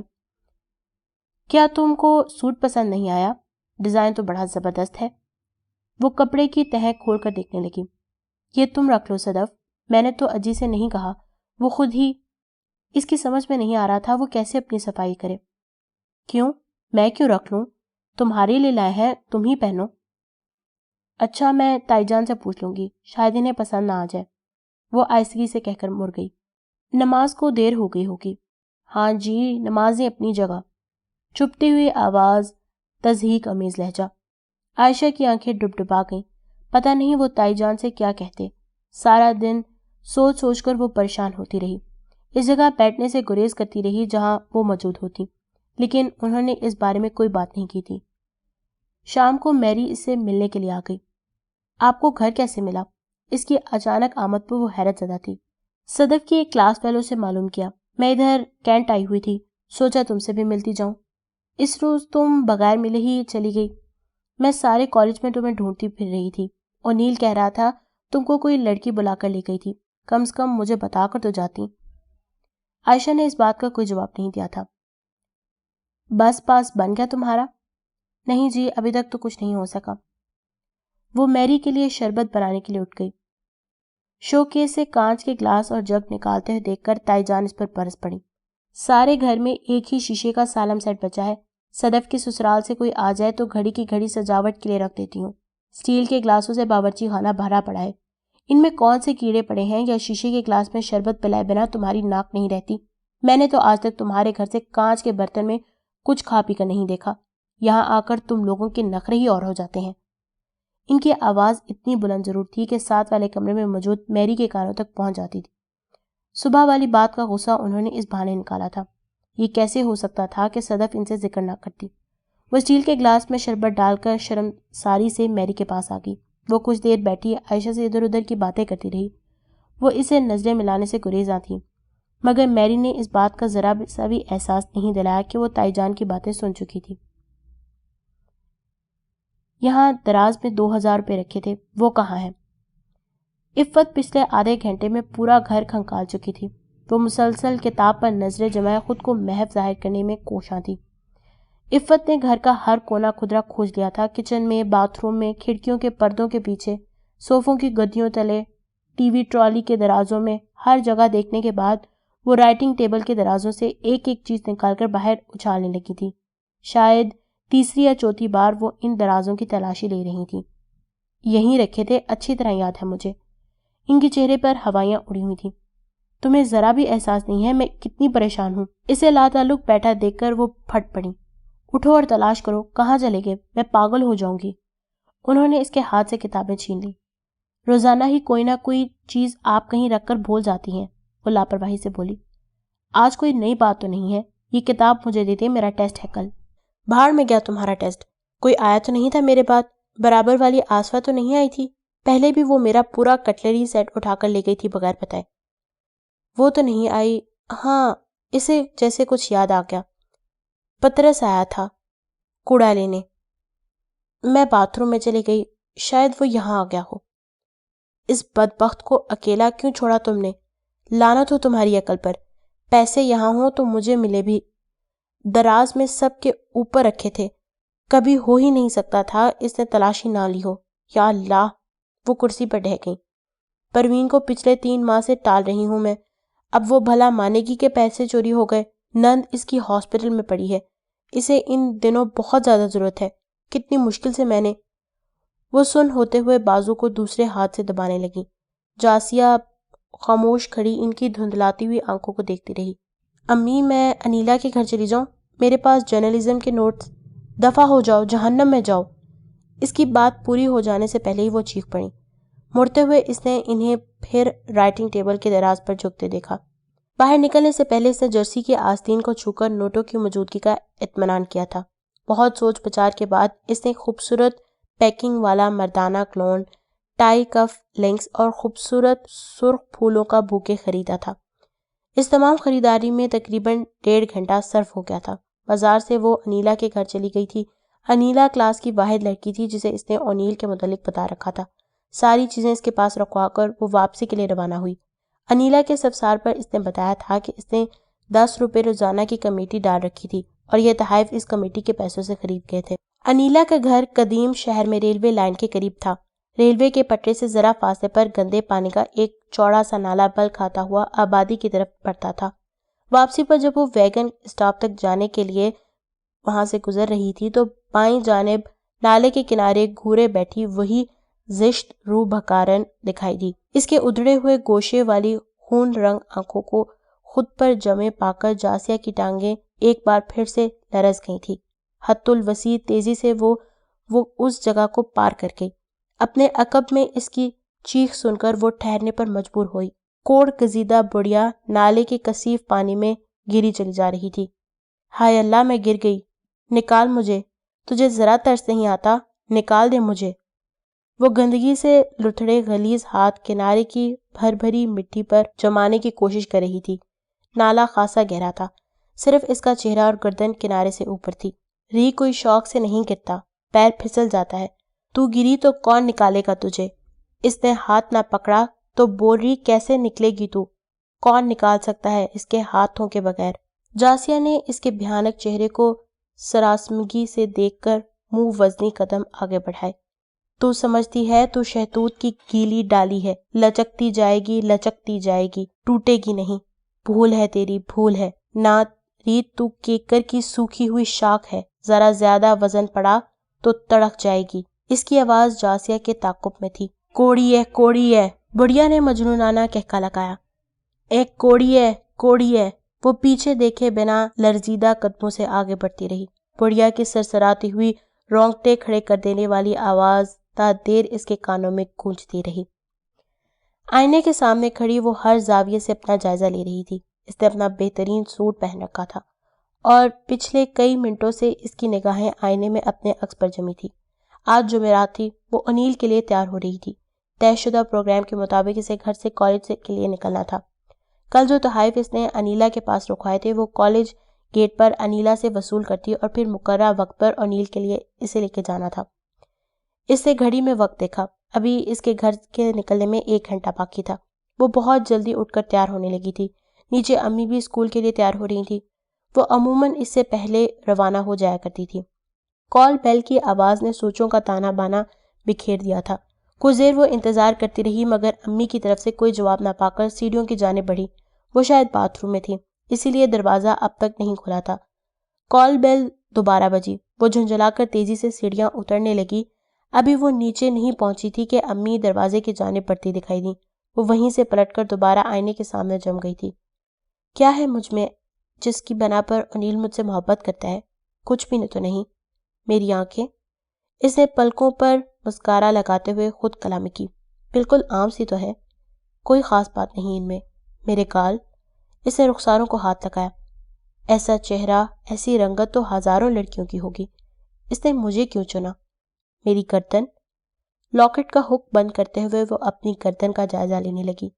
کیا تم کو سوٹ پسند نہیں آیا؟ ڈیزائن تو بڑا زبردست ہے۔ وہ کپڑے کی تہہ کھول کر دیکھنے لگی۔ یہ تم رکھ لو صدف، میں نے تو اجی سے نہیں کہا، وہ خود ہی۔ اس کی سمجھ میں نہیں آ رہا تھا وہ کیسے اپنی صفائی کرے۔ کیوں؟ میں کیوں رکھ لوں؟ تمہارے لیے لائے ہیں، تم ہی پہنو۔ اچھا میں تائی جان سے پوچھ لوں گی، شاید انہیں پسند نہ آ جائے، وہ آہستگی سے کہہ کر مڑ گئی۔ نماز کو دیر ہو گئی ہوگی۔ ہاں جی، نمازیں اپنی جگہ۔ چپتی ہوئی آواز، تضحیک امیز لہجہ۔ عائشہ کی آنکھیں ڈبڈبا گئیں، پتہ نہیں وہ تائی جان سے کیا کہتے۔ سارا دن سوچ سوچ کر وہ پریشان ہوتی رہی، اس جگہ بیٹھنے سے گریز کرتی رہی جہاں وہ موجود ہوتی، لیکن انہوں نے اس بارے میں کوئی بات نہیں کی تھی۔ شام کو میری اس سے ملنے کے لیے آ گئی۔ آپ کو گھر کیسے ملا؟ اس کی اچانک آمد پر وہ حیرت زدہ تھی۔ صدف کی ایک کلاس فیلو سے معلوم کیا، میں ادھر کینٹ آئی ہوئی تھی، سوچا تم سے بھی ملتی جاؤں۔ اس روز تم بغیر ملے ہی چلی گئی۔ میں سارے کالج میں تمہیں ڈھونڈتی پھر رہی تھی، اور نیل کہہ رہا تھا تم کو کوئی لڑکی بلا کر لے گئی تھی، کم سے کم مجھے بتا کر تو جاتی۔ عائشہ نے اس بات کا کوئی جواب نہیں دیا تھا۔ بس پاس بن گیا تمہارا؟ نہیں جی، ابھی تک تو کچھ نہیں ہو سکا۔ وہ میری کے لیے شربت بنانے کے لیے اٹھ گئی۔ شو کیس سے کانچ کے گلاس اور جگ نکالتے ہوئے دیکھ کر تائی جان اس پر برس پڑی۔ سارے گھر میں ایک ہی شیشے کا سالم سیٹ بچا ہے، صدف کے سسرال سے کوئی آ جائے تو گھڑی کی گھڑی سجاوٹ کے لیے رکھ دیتی ہوں۔ اسٹیل کے گلاسوں سے باورچی خانہ بھرا پڑا ہے، ان میں کون سے کیڑے پڑے ہیں یا شیشے کے گلاس میں شربت پلائے بنا تمہاری ناک نہیں رہتی؟ میں نے تو آج تک تمہارے گھر سے کانچ کے برتن میں کچھ کھا پی کر نہیں دیکھا، یہاں آ کر تم لوگوں کے نخرے ہی اور ہو جاتے ہیں۔ ان کی آواز اتنی بلند ضرور تھی کہ ساتھ والے کمرے میں موجود میری کے کانوں تک پہنچ جاتی تھی۔ صبح والی بات کا غصہ انہوں نے اس بہانے نکالا تھا۔ یہ کیسے ہو سکتا تھا کہ صدف ان سے ذکر نہ کرتی؟ وہ اسٹیل کے گلاس میں شربت ڈال کر شرم ساری سے میری کے پاس آ گئی۔ وہ کچھ دیر بیٹھی عائشہ سے ادھر ادھر کی باتیں کرتی رہی۔ وہ اسے نظریں ملانے سے گریزاں تھیں، مگر میری نے اس بات کا ذرا سا بھی احساس نہیں دلایا کہ وہ تائی جان کی باتیں سن چکی تھی۔ یہاں دراز میں 2000 روپے رکھے تھے، وہ کہاں ہیں؟ عفت پچھلے آدھے گھنٹے میں پورا گھر کھنکال چکی تھی۔ وہ مسلسل کتاب پر نظریں جمائے خود کو محو ظاہر کرنے میں کوشاں تھی۔ عفت نے گھر کا ہر کونا خدرہ کھوج لیا تھا، کچن میں، باتھ روم میں، کھڑکیوں کے پردوں کے پیچھے، صوفوں کی گدیوں تلے، ٹی وی ٹرالی کے درازوں میں، ہر جگہ دیکھنے کے بعد وہ رائٹنگ ٹیبل کے درازوں سے ایک ایک چیز نکال کر باہر اچھالنے لگی تھی۔ شاید تیسری یا چوتھی بار وہ ان درازوں کی تلاشی لے رہی تھی۔ یہیں رکھے تھے، اچھی طرح یاد ہے مجھے۔ ان کے چہرے پر ہوائیاں اڑی ہوئی تھیں۔ تمہیں ذرا بھی احساس نہیں ہے میں کتنی پریشان ہوں؟ اسے لاتعلق بیٹھا دیکھ کر وہ پھٹ پڑی۔ اٹھو اور تلاش کرو، کہاں چلے گئے؟ میں پاگل ہو جاؤں گی۔ انہوں نے اس کے ہاتھ سے کتابیں چھین لی۔ روزانہ ہی کوئی نہ کوئی چیز آپ کہیں رکھ کر بھول جاتی ہیں، وہ لاپرواہی سے بولی۔ آج کوئی نئی بات تو نہیں ہے؟ یہ کتاب مجھے دیتے، میرا ٹیسٹ ہے کل۔ بھاڑ میں گیا تمہارا ٹیسٹ، کوئی آیا تو نہیں تھا میرے بعد؟ برابر والی آسفا تو نہیں آئی تھی؟ پہلے بھی وہ میرا پورا کٹلری سیٹ اٹھا کر لے گئی تھی بغیر بتائے۔ وہ تو نہیں آئی، ہاں اسے جیسے کچھ یاد آ گیا، پترس آیا تھا کوڑا لینے، میں باتھ روم میں چلی گئی، شاید وہ یہاں آ گیا ہو۔ اس بدبخت کو اکیلا کیوں چھوڑا تم نے؟ لعنت ہو تمہاری عقل پر۔ پیسے یہاں ہوں تو مجھے ملے بھی، دراز میں سب کے اوپر رکھے تھے، کبھی ہو ہی نہیں سکتا تھا اس نے تلاشی نہ لی ہو۔ یا اللہ، وہ کرسی پر ڈہ گئی۔ پروین کو پچھلے 3 ماہ سے ٹال رہی ہوں میں، اب وہ بھلا مانے گی کہ پیسے چوری ہو گئے؟ نند اس کی ہاسپٹل میں پڑی ہے، اسے ان دنوں بہت زیادہ ضرورت ہے، کتنی مشکل سے میں نے۔ وہ سن ہوتے ہوئے بازو کو دوسرے ہاتھ سے دبانے لگی۔ جاسیہ خاموش کھڑی ان کی دھندلاتی ہوئی آنکھوں کو دیکھتی رہی۔ امی میں انیلا کے گھر چلی جاؤں؟ میرے پاس جرنلزم کے نوٹس۔ دفع ہو جاؤ، جہنم میں جاؤ۔ اس کی بات پوری ہو جانے سے پہلے ہی وہ چیخ پڑی۔ مڑتے ہوئے اس نے انہیں پھر رائٹنگ ٹیبل کے دراز پر جھکتے دیکھا۔ باہر نکلنے سے پہلے اس نے جرسی کے آستین کو چھو کر نوٹوں کی موجودگی کا اطمینان کیا تھا۔ بہت سوچ بچار کے بعد اس نے خوبصورت پیکنگ والا مردانہ کلون، ٹائی کف لنکس اور خوبصورت سرخ پھولوں کا بوکے خریدا تھا۔ اس تمام خریداری میں تقریباً 1.5 گھنٹہ صرف ہو گیا تھا۔ بازار سے وہ انیلا کے گھر چلی گئی تھی۔ انیلا کلاس کی واحد لڑکی تھی جسے اس نے اونیل کے متعلق بتا رکھا تھا۔ ساری چیزیں اس کے پاس رکھوا کر وہ واپسی کے لیے روانہ ہوئی۔ انیلا کے سبسار پر اس نے بتایا تھا کہ اس نے 10 روپے روزانہ کی کمیٹی ڈال رکھی تھی اور یہ تحائف اس کمیٹی کے پیسوں سے خرید گئے تھے۔ انیلا کا گھر قدیم شہر میں ریلوے لائن کے قریب تھا۔ ریلوے کے پٹری سے ذرا فاصلے پر گندے پانی کا ایک چوڑا سا نالا بل کھاتا ہوا آبادی کی طرف بڑھتا تھا۔ واپسی پر جب وہ ویگن اسٹاپ تک جانے کے لیے وہاں سے گزر رہی تھی تو بائیں جانب نالے کے کنارے گھورے بیٹھی وہی زشت روح بھکارن دکھائی دی۔ اس کے ادھڑے ہوئے گوشے والی خون رنگ آنکھوں کو خود پر جمے پا کر جاسیہ کی ٹانگیں ایک بار پھر سے لرز گئی تھی۔ حت الوسیع تیزی سے وہ اس جگہ کو پار کر گئی۔ اپنے عقب میں اس کی چیخ سن کر وہ ٹھہرنے پر مجبور ہوئی۔ کوڑ گزیدہ بڑیا نالے کے کثیف پانی میں گری چلی جا رہی تھی۔ ہائے اللہ، میں گر گئی، نکال مجھے، تجھے ذرا ترس نہیں آتا؟ نکال دے مجھے۔ وہ گندگی سے لتھڑے غلیظ ہاتھ کنارے کی بھر بھری مٹی پر جمانے کی کوشش کر رہی تھی۔ نالا خاصا گہرا تھا، صرف اس کا چہرہ اور گردن کنارے سے اوپر تھی۔ ری کوئی شوق سے نہیں گرتا، پیر پھسل جاتا ہے، تو گری تو کون نکالے گا تجھے؟ اس نے ہاتھ نہ پکڑا تو بول رہی کیسے نکلے گی تو؟ کون نکال سکتا ہے اس کے ہاتھوں کے بغیر؟ جاسیہ نے اس کے بھیانک چہرے کو سراسمگی سے دیکھ کر منہ وزنی قدم آگے بڑھائے۔ تو سمجھتی ہے تو شہتوت کی گیلی ڈالی ہے، لچکتی جائے گی، ٹوٹے گی نہیں۔ بھول ہے تیری، بھول ہے نہ ریت، تو کیکر کی سوکھی ہوئی شاخ ہے، ذرا زیادہ وزن پڑا تو تڑک جائے گی۔ اس کی آواز جاسیہ کے تعاقب میں تھی۔ کوڑی ہے، بڑھیا نے مجنونانہ کہکا لگایا۔ ایک کوڑی ہے۔ وہ پیچھے دیکھے بنا لرزیدہ قدموں سے آگے بڑھتی رہی۔ بڑھیا کی سرسراتی ہوئی رونگٹے کھڑے کر دینے والی آواز تا دیر اس کے کانوں میں گونجتی رہی۔ آئینے کے سامنے کھڑی وہ ہر زاویے سے اپنا جائزہ لے رہی تھی۔ اس نے اپنا بہترین سوٹ پہن رکھا تھا اور پچھلے کئی منٹوں سے اس کی نگاہیں آئینے میں اپنے عکس پر جمی تھی۔ آج جمعرات تھی، وہ انیل کے لیے تیار ہو رہی تھی۔ طے شدہ پروگرام کے مطابق اسے گھر سے کالج کے لیے نکلنا تھا۔ کل جو تحائف اس نے انیلا کے پاس رکھوائے تھے وہ کالج گیٹ پر انیلا سے وصول کرتی اور پھر مقررہ وقت پر انیل کے لیے اسے لے کے جانا تھا۔ اس سے گھڑی میں وقت دیکھا، ابھی اس کے گھر کے نکلنے میں 1 گھنٹہ باقی تھا۔ وہ بہت جلدی اٹھ کر تیار ہونے لگی تھی۔ نیچے امی بھی اسکول کے لیے تیار ہو رہی تھی۔ وہ عموماً اس سے پہلے روانہ ہو جایا کرتی تھی۔ کال بیل کی آواز نے سوچوں کا تانا بانا بکھیر دیا تھا۔ کچھ دیر وہ انتظار کرتی رہی مگر امی کی طرف سے کوئی جواب نہ پا کر سیڑھیوں کی جانب بڑھی۔ وہ شاید باتھ روم میں تھی، اسی لیے دروازہ اب تک نہیں کھلا تھا۔ کال بیل دوبارہ بجی۔ وہ جھنجھلا کر تیزی سے سیڑھیاں اترنے لگی۔ ابھی وہ نیچے نہیں پہنچی تھی کہ امی دروازے کی جانب بڑھتی دکھائی دیں۔ وہ وہیں سے پلٹ کر دوبارہ آئینے کے سامنے جم گئی تھی۔ کیا ہے مجھ میں جس کی بنا پر انیل مجھ سے محبت کرتا ہے؟ کچھ بھی تو نہیں۔ میری آنکھیں، اس نے پلکوں پر مسکارا لگاتے ہوئے خود کلامی کی، بالکل عام سی تو ہے، کوئی خاص بات نہیں ان میں۔ میرے گال، اس نے رخساروں کو ہاتھ لگایا، ایسا چہرہ، ایسی رنگت تو ہزاروں لڑکیوں کی ہوگی، اس نے مجھے کیوں چنا؟ میری گردن، لاکٹ کا ہک بند کرتے ہوئے وہ اپنی گردن کا جائزہ لینے لگی۔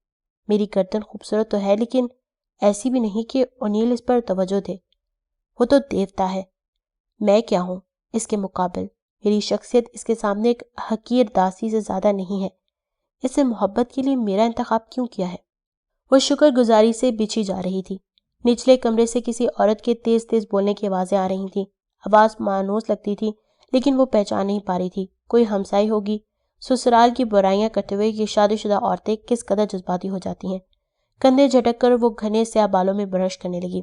میری گردن خوبصورت تو ہے، لیکن ایسی بھی نہیں کہ انیل اس پر توجہ دے۔ وہ تو دیوتا ہے، میں کیا ہوں اس کے مقابل؟ میری شخصیت اس کے سامنے ایک حقیر داسی سے زیادہ نہیں ہے۔ اس سے محبت کے لیے میرا انتخاب کیوں کیا ہے؟ وہ شکر گزاری سے بچھی جا رہی تھی۔ نچلے کمرے سے کسی عورت کے تیز تیز بولنے کی آوازیں آ رہی تھیں۔ آواز مانوس لگتی تھی، لیکن وہ پہچان نہیں پا رہی تھی۔ کوئی ہمسائی ہوگی۔ سسرال کی برائیاں کرتے ہوئے یہ شادی شدہ عورتیں کس قدر جذباتی ہو جاتی ہیں۔ کندھے جھٹک کر وہ گھنے سیاہ بالوں میں برش کرنے لگی۔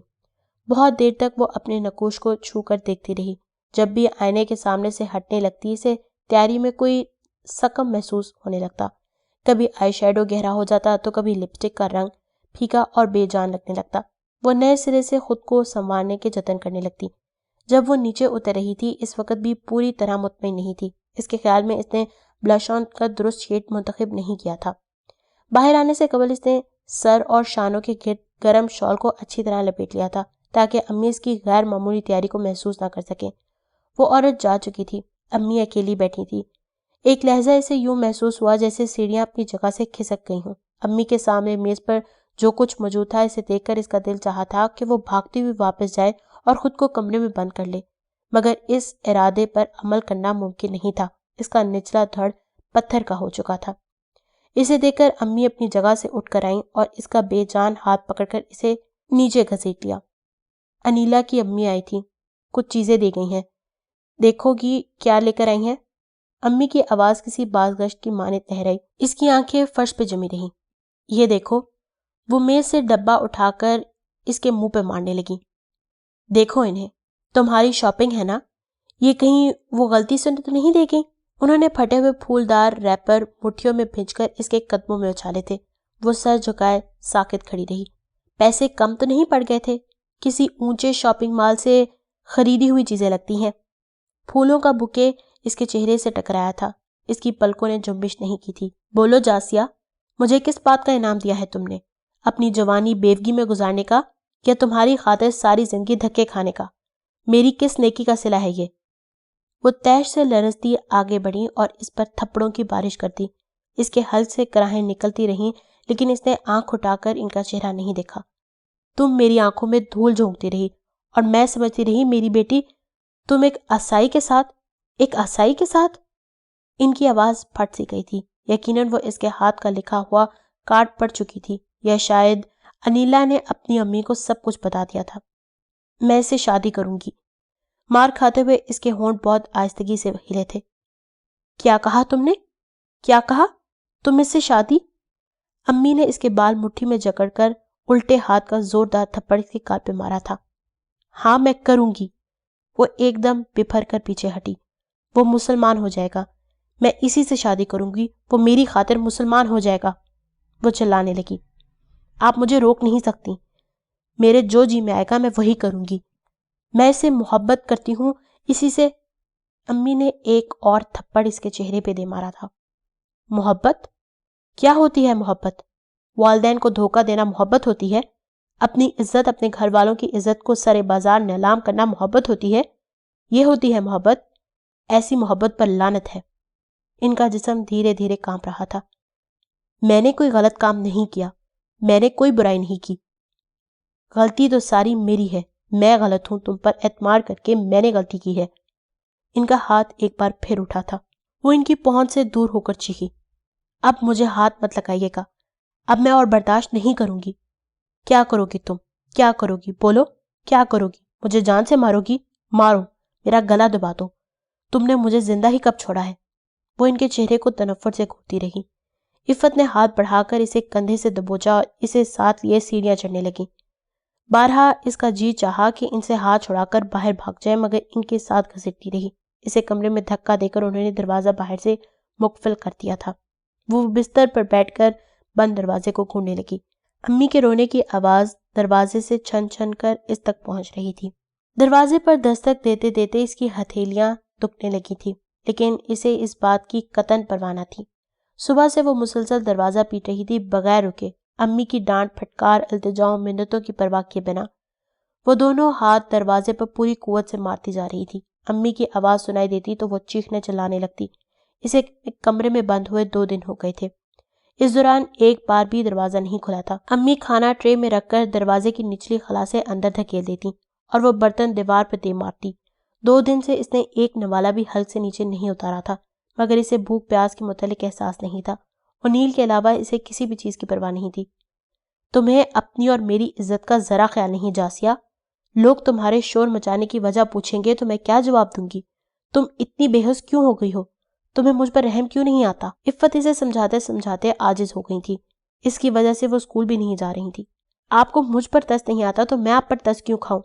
بہت دیر تک وہ اپنے نقوش کو چھو کر دیکھتی رہی۔ جب بھی آئینے کے سامنے سے ہٹنے لگتی، اسے تیاری میں کوئی سقم محسوس ہونے لگتا۔ کبھی آئی شیڈو گہرا ہو جاتا تو کبھی لپسٹک کا رنگ پھیکا اور بے جان لگنے لگتا۔ وہ نئے سرے سے خود کو سنوارنے کے جتن کرنے لگتی۔ جب وہ نیچے اتر رہی تھی، اس وقت بھی پوری طرح مطمئن نہیں تھی۔ اس کے خیال میں اس نے بلش آن کا درست شیڈ منتخب نہیں کیا تھا۔ باہر آنے سے قبل اس نے سر اور شانوں کے گرد گرم شال کو اچھی طرح لپیٹ لیا تھا تاکہ امی اس کی غیر معمولی تیاری کو محسوس نہ کر سکیں۔ وہ عورت جا چکی تھی، امی اکیلی بیٹھی تھی۔ ایک لہجہ اسے یوں محسوس ہوا جیسے سیڑھیاں اپنی جگہ سے کھسک گئی ہوں۔ امی کے سامنے میز پر جو کچھ موجود تھا، اسے دیکھ کر اس کا دل چاہا تھا کہ وہ بھاگتی ہوئی واپس جائے اور خود کو کمرے میں بند کر لے، مگر اس ارادے پر عمل کرنا ممکن نہیں تھا۔ اس کا نچلا دھڑ پتھر کا ہو چکا تھا۔ اسے دیکھ کر امی اپنی جگہ سے اٹھ کر آئیں اور اس کا بے جان ہاتھ پکڑ کر اسے نیچے گھسیٹ لیا۔ انیلا کی امی آئی تھی، کچھ چیزیں دے گئی ہیں، دیکھو گی کیا لے کر آئی ہیں؟ امی کی آواز کسی بازگشت کی مانند لہرائی۔ اس کی آنکھیں فرش پہ جمی رہیں۔ یہ دیکھو۔ وہ میز سے ڈبہ اٹھا کر اس کے منہ پہ مارنے لگی۔ دیکھو انہیں، تمہاری شاپنگ ہے نا؟ یہ کہیں وہ غلطی سے تو نہیں دے گئی؟ انہوں نے پھٹے ہوئے پھولدار ریپر مٹھیوں میں بھیج کر اس کے قدموں میں اچھالے تھے۔ وہ سر جھکائے ساکت کھڑی رہی۔ پیسے کم تو نہیں پڑ گئے تھے؟ کسی اونچے شاپنگ مال سے خریدی ہوئی چیزیں لگتی ہیں۔ پھولوں کا بکے اس کے چہرے سے ٹکرایا تھا۔ اس کی پلکوں نے جنبش نہیں کی تھی۔ بولو جاسیہ، مجھے کس بات کا انعام دیا ہے تم نے؟ اپنی جوانی بیوگی میں گزارنے کا یا تمہاری خاطر ساری زندگی دھکے کھانے کا؟ میری کس نیکی کا صلہ ہے یہ؟ وہ تیش سے لرزتی آگے بڑھی اور اس پر تھپڑوں کی بارش کرتی۔ اس کے حلق سے کراہیں نکلتی رہیں، لیکن اس نے آنکھ اٹھا کر ان کا چہرہ نہیں دیکھا۔ تم میری آنکھوں میں دھول جھونکتی رہی اور میں سمجھتی رہی میری بیٹی تم ایک عصائی کے ساتھ ان کی آواز پھٹ سی گئی تھی۔ یقیناً وہ اس کے ہاتھ کا لکھا ہوا کارڈ پڑ چکی تھی، یا شاید انیلا نے اپنی امی کو سب کچھ بتا دیا تھا۔ میں اسے شادی کروں گی۔ مار کھاتے ہوئے اس کے ہونٹ بہت آہستگی سے ہلے تھے۔ کیا کہا تم نے؟ کیا کہا؟ تم اس سے شادی؟ امی نے اس کے بال مٹھی میں جکڑ کر الٹے ہاتھ کا زوردار تھپڑ اس کے گال پہ مارا تھا۔ ہاں میں کروں گی۔ وہ ایک دم بپھر کر پیچھے ہٹی۔ وہ مسلمان ہو جائے گا، میں اسی سے شادی کروں گی، وہ میری خاطر مسلمان ہو جائے گا۔ وہ چلانے لگی۔ آپ مجھے روک نہیں سکتی، میرے جو جی میں آئے گا میں وہی کروں گی، میں اسے محبت کرتی ہوں، اسی سے۔ امی نے ایک اور تھپڑ اس کے چہرے پہ دے مارا تھا۔ محبت؟ کیا ہوتی ہے محبت؟ والدین کو دھوکہ دینا محبت ہوتی ہے؟ اپنی عزت، اپنے گھر والوں کی عزت کو سرے بازار نیلام کرنا محبت ہوتی ہے؟ یہ ہوتی ہے محبت؟ ایسی محبت پر لعنت ہے۔ ان کا جسم دھیرے دھیرے کانپ رہا تھا۔ میں نے کوئی غلط کام نہیں کیا، میں نے کوئی برائی نہیں کی، غلطی تو ساری میری ہے، میں غلط ہوں، تم پر اعتماد کر کے میں نے غلطی کی ہے۔ ان کا ہاتھ ایک بار پھر اٹھا تھا۔ وہ ان کی پہنچ سے دور ہو کر چیخی، اب مجھے ہاتھ مت لگائیے گا، اب میں اور برداشت نہیں کروں گی۔ کیا کرو گی تم؟ کیا کرو گی؟ بولو، کیا کرو گی؟ مجھے جان سے مارو گی؟ مارو، میرا گلا دبا دو، تم نے مجھے زندہ ہی کب چھوڑا ہے؟ وہ ان کے چہرے کو تنفر سے گھورتی رہی۔ عفت نے ہاتھ بڑھا کر اسے کندھے سے دبوچا اور اسے ساتھ لیے سیڑھیاں چڑھنے لگی۔ بارہا اس کا جی چاہا کہ ان سے ہاتھ چھڑا کر باہر بھاگ جائے، مگر ان کے ساتھ گھسیٹتی رہی۔ اسے کمرے میں دھکا دے کر انہوں نے دروازہ باہر سے مقفل کر دیا تھا۔ وہ بستر پر بیٹھ کر بند دروازے کو ڈھونڈنے لگی۔ امی کے رونے کی آواز دروازے سے چھن چھن کر اس تک پہنچ رہی تھی۔ دروازے پر دستک دیتے دیتے اس کی ہتھیلیاں دکھنے لگی تھی، لیکن اسے اس بات کی قطعاً پرواہ نہ تھی۔ صبح سے وہ مسلسل دروازہ پیٹ رہی تھی، بغیر رکے، امی کی ڈانٹ پھٹکار، التجاؤں، منتوں کی پرواہ کیے بنا۔ وہ دونوں ہاتھ دروازے پر پوری قوت سے مارتی جا رہی تھی۔ امی کی آواز سنائی دیتی تو وہ چیخنے چلانے لگتی۔ اسے کمرے میں بند ہوئے 2 دن ہو گئے تھے۔ اس دوران ایک بار بھی دروازہ نہیں کھلا تھا۔ امی کھانا ٹرے میں رکھ کر دروازے کی نچلی خلا سے اندر دھکیل دیتی اور وہ برتن دیوار پر دے مارتی۔ 2 دن سے اس نے ایک نوالا بھی حلق سے نیچے نہیں اتارا تھا، مگر اسے بھوک پیاس کے متعلق احساس نہیں تھا۔ انیل کے علاوہ اسے کسی بھی چیز کی پرواہ نہیں تھی۔ تمہیں اپنی اور میری عزت کا ذرا خیال نہیں جاسیہ؟ لوگ تمہارے شور مچانے کی وجہ پوچھیں گے تو میں کیا جواب دوں گی؟ تم اتنی بے حس کیوں ہو گئی ہو؟ تمہیں مجھ پر رحم کیوں نہیں آتا؟ عفت اسے سمجھاتے سمجھاتے عاجز ہو گئی تھی۔ اس کی وجہ سے وہ اسکول بھی نہیں جا رہی تھی۔ آپ کو مجھ پر ترس نہیں آتا تو میں آپ پر ترس کیوں کھاؤں؟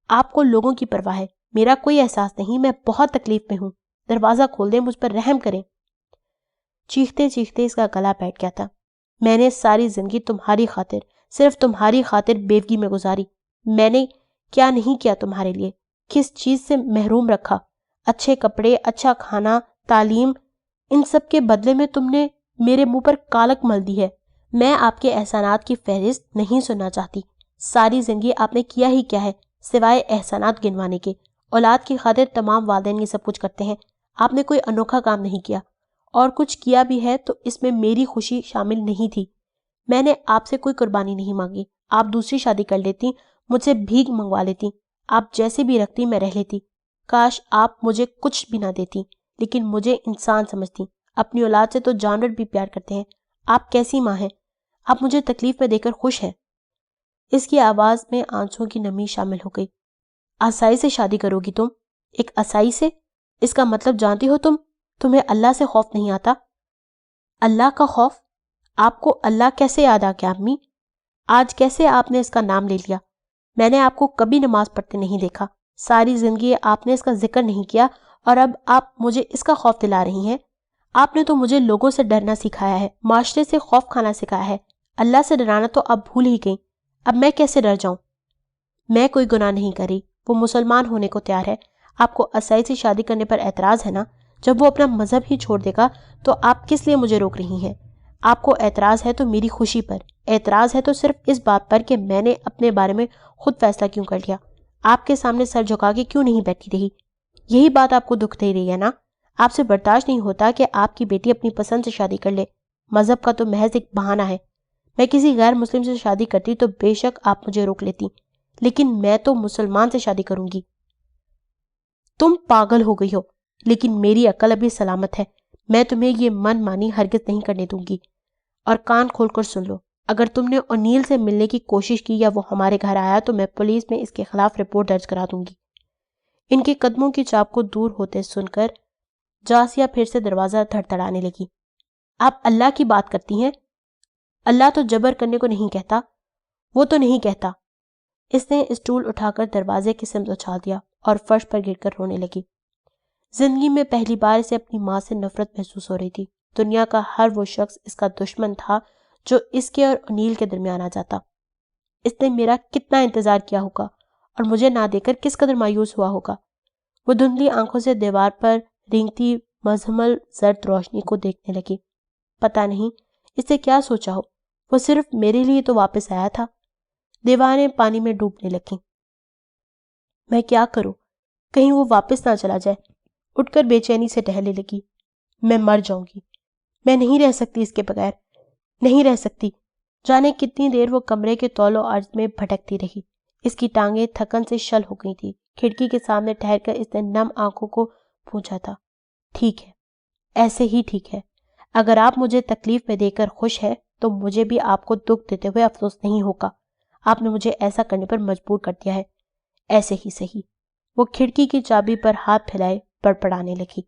آپ کو لوگوں کی پرواہ ہے، میرا کوئی احساس نہیں، میں بہت تکلیف میں ہوں، دروازہ کھول دیں، مجھ پر رحم کریں۔ چیختے چیختے اس کا گلا بیٹھ گیا تھا۔ میں نے ساری زندگی تمہاری خاطر، صرف تمہاری خاطر بیوگی میں گزاری۔ میں نے کیا نہیں کیا تمہارے لیے؟ کس چیز سے محروم رکھا؟ اچھے کپڑے، اچھا کھانا، تعلیم، ان سب کے بدلے میں تم نے میرے منہ پر کالک مل دی ہے۔ میں آپ کے احسانات کی فہرست نہیں سننا چاہتی۔ ساری زندگی آپ نے کیا ہی کیا ہے سوائے احسانات گنوانے کے؟ اولاد کی خاطر تمام والدین یہ سب کچھ کرتے ہیں، آپ نے کوئی انوکھا کام نہیں کیا، اور کچھ کیا بھی ہے تو اس میں میری خوشی شامل نہیں تھی۔ میں نے آپ سے کوئی قربانی نہیں مانگی، آپ دوسری شادی کر لیتی، مجھ سے بھیک منگوا لیتی، آپ جیسے بھی رکھتی میں رہ لیتی۔ کاش آپ مجھے کچھ بھی نہ دیتی، لیکن مجھے انسان سمجھتی۔ اپنی اولاد سے تو جانور بھی پیار کرتے ہیں۔ آپ کیسی ماں ہیں؟ آپ مجھے تکلیف میں دے کر خوش ہیں؟ اس کی آواز میں آنسوں کی نمی شامل ہو گئی۔ عیسائی سے شادی کرو گی تم؟ ایک عیسائی سے؟ اس کا مطلب جانتی ہو تمہیں اللہ سے خوف نہیں آتا؟ اللہ کا خوف؟ آپ کو اللہ کیسے یاد آ گیا امی؟ آج کیسے آپ نے اس کا نام لے لیا؟ میں نے آپ کو کبھی نماز پڑھتے نہیں دیکھا، ساری زندگی آپ نے اس کا ذکر نہیں کیا، اور اب آپ مجھے اس کا خوف دلا رہی ہیں۔ آپ نے تو مجھے لوگوں سے ڈرنا سکھایا ہے، معاشرے سے خوف کھانا سکھایا ہے، اللہ سے ڈرانا تو اب بھول ہی گئی۔ اب میں کیسے ڈر جاؤں؟ میں کوئی گناہ نہیں کری، وہ مسلمان ہونے کو تیار ہے۔ آپ کو عیسائی سے شادی کرنے پر اعتراض ہے نا؟ جب وہ اپنا مذہب ہی چھوڑ دے گا تو آپ کس لیے مجھے روک رہی ہیں؟ آپ کو اعتراض ہے تو میری خوشی پر، اعتراض ہے تو صرف اس بات پر کہ میں نے اپنے بارے میں خود فیصلہ کیوں کر لیا، آپ کے سامنے سر جھکا کے کیوں نہیں بیٹھی رہی۔ یہی بات آپ کو دکھ دے رہی ہے نا؟ آپ سے برداشت نہیں ہوتا کہ آپ کی بیٹی اپنی پسند سے شادی کر لے۔ مذہب کا تو محض ایک بہانہ ہے۔ میں کسی غیر مسلم سے شادی کرتی تو بے شک آپ مجھے روک لیتی، لیکن میں تو مسلمان سے شادی کروں گی۔ تم پاگل ہو گئی ہو، لیکن میری عقل ابھی سلامت ہے، میں تمہیں یہ من مانی ہرگز نہیں کرنے دوں گی۔ اور کان کھول کر سن لو، اگر تم نے انیل سے ملنے کی کوشش کی یا وہ ہمارے گھر آیا تو میں پولیس میں اس کے خلاف رپورٹ درج کرا دوں گی۔ ان کے قدموں کی چاپ کو دور ہوتے سن کر جاسیہ پھر سے دروازہ دھڑدھڑانے لگی۔ آپ اللہ کی بات کرتی ہیں؟ اللہ تو جبر کرنے کو نہیں کہتا، وہ تو نہیں کہتا۔ اس نے اسٹول اٹھا کر دروازے کی سمت اچھال دیا اور فرش پر گر کر رونے لگی۔ زندگی میں پہلی بار اسے اپنی ماں سے نفرت محسوس ہو رہی تھی۔ دنیا کا ہر وہ شخص اس کا دشمن تھا جو اس کے اور انیل کے درمیان آ جاتا۔ اس نے میرا کتنا انتظار کیا ہوگا اور مجھے نہ دے کر کس قدر مایوس ہوا ہوگا۔ وہ دھندلی آنکھوں سے دیوار پر رینگتی مزمل زرد روشنی کو دیکھنے لگی۔ پتہ نہیں اس سے کیا سوچا ہو، وہ صرف میرے لیے تو واپس آیا تھا۔ دیواریں پانی میں ڈوبنے لگیں۔ میں کیا کروں؟ کہیں وہ واپس نہ چلا جائے۔ اٹھ کر بے چینی سے ٹہلنے لگی۔ میں مر جاؤں گی، میں نہیں رہ سکتی اس کے بغیر، نہیں رہ سکتی۔ جانے کتنی دیر وہ کمرے کے طول و عرض میں بھٹکتی رہی۔ اس کی ٹانگیں تھکن سے شل ہو گئی تھی۔ کھڑکی کے سامنے ٹھہر کر اس نے نم آنکھوں کو پوچھا تھا، ٹھیک ہے، ایسے ہی ٹھیک ہے۔ اگر آپ مجھے تکلیف میں دے کر خوش ہے تو مجھے بھی آپ کو دکھ دیتے ہوئے افسوس نہیں ہوگا۔ آپ نے مجھے ایسا کرنے پر مجبور کر دیا ہے، ایسے ہی صحیح۔ وہ کھڑکی کی چابی پر ہاتھ پھیلائے بڑبڑانے لگی۔